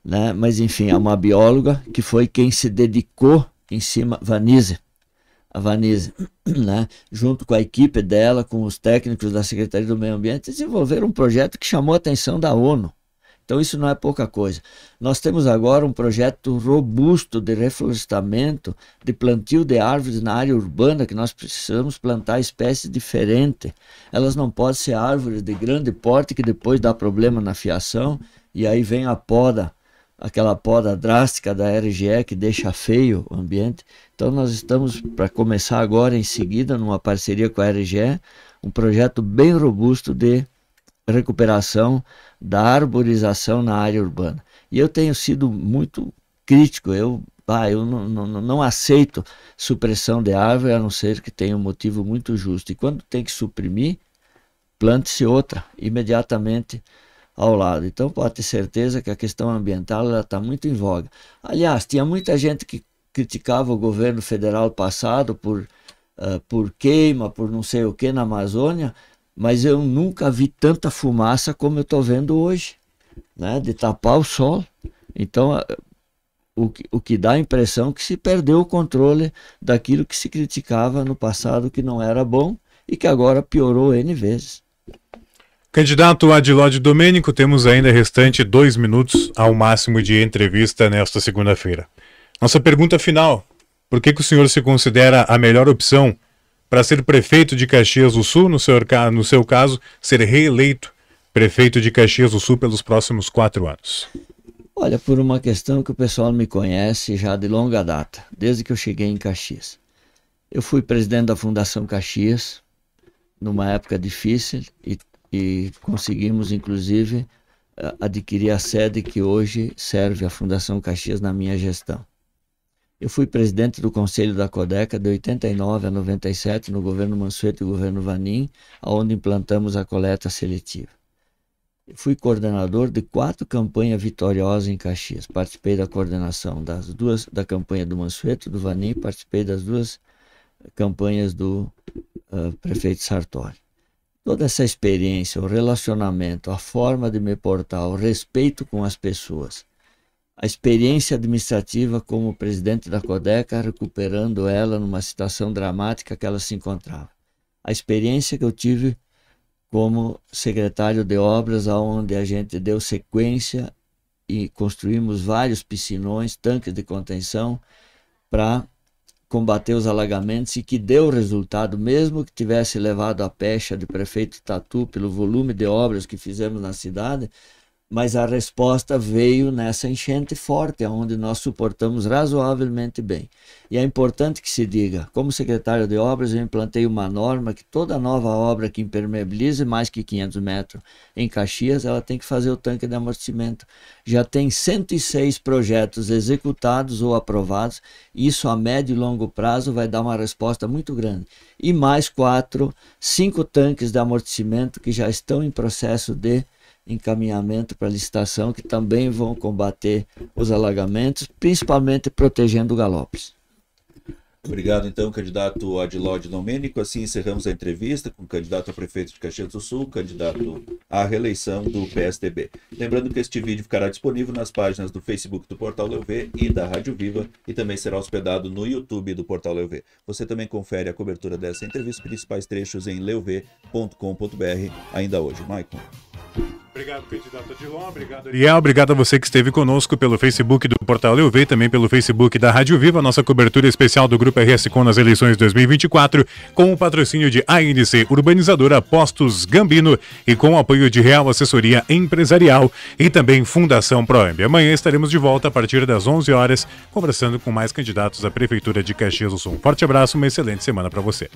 né? Mas enfim, é uma bióloga que foi quem se dedicou em cima, a Vanise, né? Junto com a equipe dela, com os técnicos da Secretaria do Meio Ambiente, desenvolveram um projeto que chamou a atenção da ONU. Então isso não é pouca coisa. Nós temos agora um projeto robusto de reflorestamento, de plantio de árvores na área urbana, que nós precisamos plantar espécies diferentes. Elas não podem ser árvores de grande porte que depois dá problema na fiação, e aí vem a poda, aquela poda drástica da RGE que deixa feio o ambiente. Então nós estamos para começar agora em seguida, numa parceria com a RGE, um projeto bem robusto de recuperação da arborização na área urbana. E eu tenho sido muito crítico, eu não aceito supressão de árvore, a não ser que tenha um motivo muito justo. E quando tem que suprimir, plante-se outra imediatamente ao lado. Então pode ter certeza que a questão ambiental está muito em voga. Aliás, tinha muita gente que criticava o governo federal passado por queima, por não sei o que na Amazônia, mas eu nunca vi tanta fumaça como eu estou vendo hoje, né? De tapar o sol. Então, o que dá a impressão que se perdeu o controle daquilo que se criticava no passado que não era bom e que agora piorou N vezes. Candidato Adiló Domênico, temos ainda restante 2 minutos ao máximo de entrevista nesta segunda-feira. Nossa pergunta final: por que o senhor se considera a melhor opção para ser prefeito de Caxias do Sul, no seu caso, ser reeleito prefeito de Caxias do Sul pelos próximos 4 anos? Olha, por uma questão que o pessoal me conhece já de longa data, desde que eu cheguei em Caxias. Eu fui presidente da Fundação Caxias, numa época difícil, e conseguimos, inclusive, adquirir a sede que hoje serve a Fundação Caxias na minha gestão. Eu fui presidente do Conselho da Codeca de 89 a 97, no governo Mansueto e governo Vanim, onde implantamos a coleta seletiva. Eu fui coordenador de 4 campanhas vitoriosas em Caxias. Participei da coordenação da campanha do Mansueto, do Vanim, participei das 2 campanhas do prefeito Sartori. Toda essa experiência, o relacionamento, a forma de me portar, o respeito com as pessoas, a experiência administrativa como presidente da Codeca, recuperando ela numa situação dramática que ela se encontrava. A experiência que eu tive como secretário de obras, onde a gente deu sequência e construímos vários piscinões, tanques de contenção, para combater os alagamentos, e que deu resultado, mesmo que tivesse levado a pecha de prefeito Tatu pelo volume de obras que fizemos na cidade, mas a resposta veio nessa enchente forte, onde nós suportamos razoavelmente bem. E é importante que se diga, como secretário de obras, eu implantei uma norma que toda nova obra que impermeabilize mais que 500 metros em Caxias, ela tem que fazer o tanque de amortecimento. Já tem 106 projetos executados ou aprovados, isso a médio e longo prazo vai dar uma resposta muito grande. E mais 5 tanques de amortecimento que já estão em processo de encaminhamento para licitação, que também vão combater os alagamentos, principalmente protegendo galopes. Obrigado, então, candidato Adiló Domênico. Assim encerramos a entrevista com o candidato a prefeito de Caxias do Sul, candidato à reeleição do PSDB. Lembrando que este vídeo ficará disponível nas páginas do Facebook do Portal Leuvé e da Rádio Viva, e também será hospedado no YouTube do Portal Leuvé. Você também confere a cobertura dessa entrevista, principais trechos em leuvé.com.br ainda hoje. Maicon. Obrigado, candidato Adilon. Obrigado, Ariel. Obrigado a você que esteve conosco pelo Facebook do Portal Eu Vejo, também pelo Facebook da Rádio Viva, nossa cobertura especial do Grupo RS Com nas eleições 2024, com o patrocínio de ANC Urbanizadora, Postos Gambino e com o apoio de Real Assessoria Empresarial e também Fundação Proemb. Amanhã estaremos de volta a partir das 11 horas, conversando com mais candidatos à Prefeitura de Caxias do Sul. Um forte abraço, uma excelente semana para você.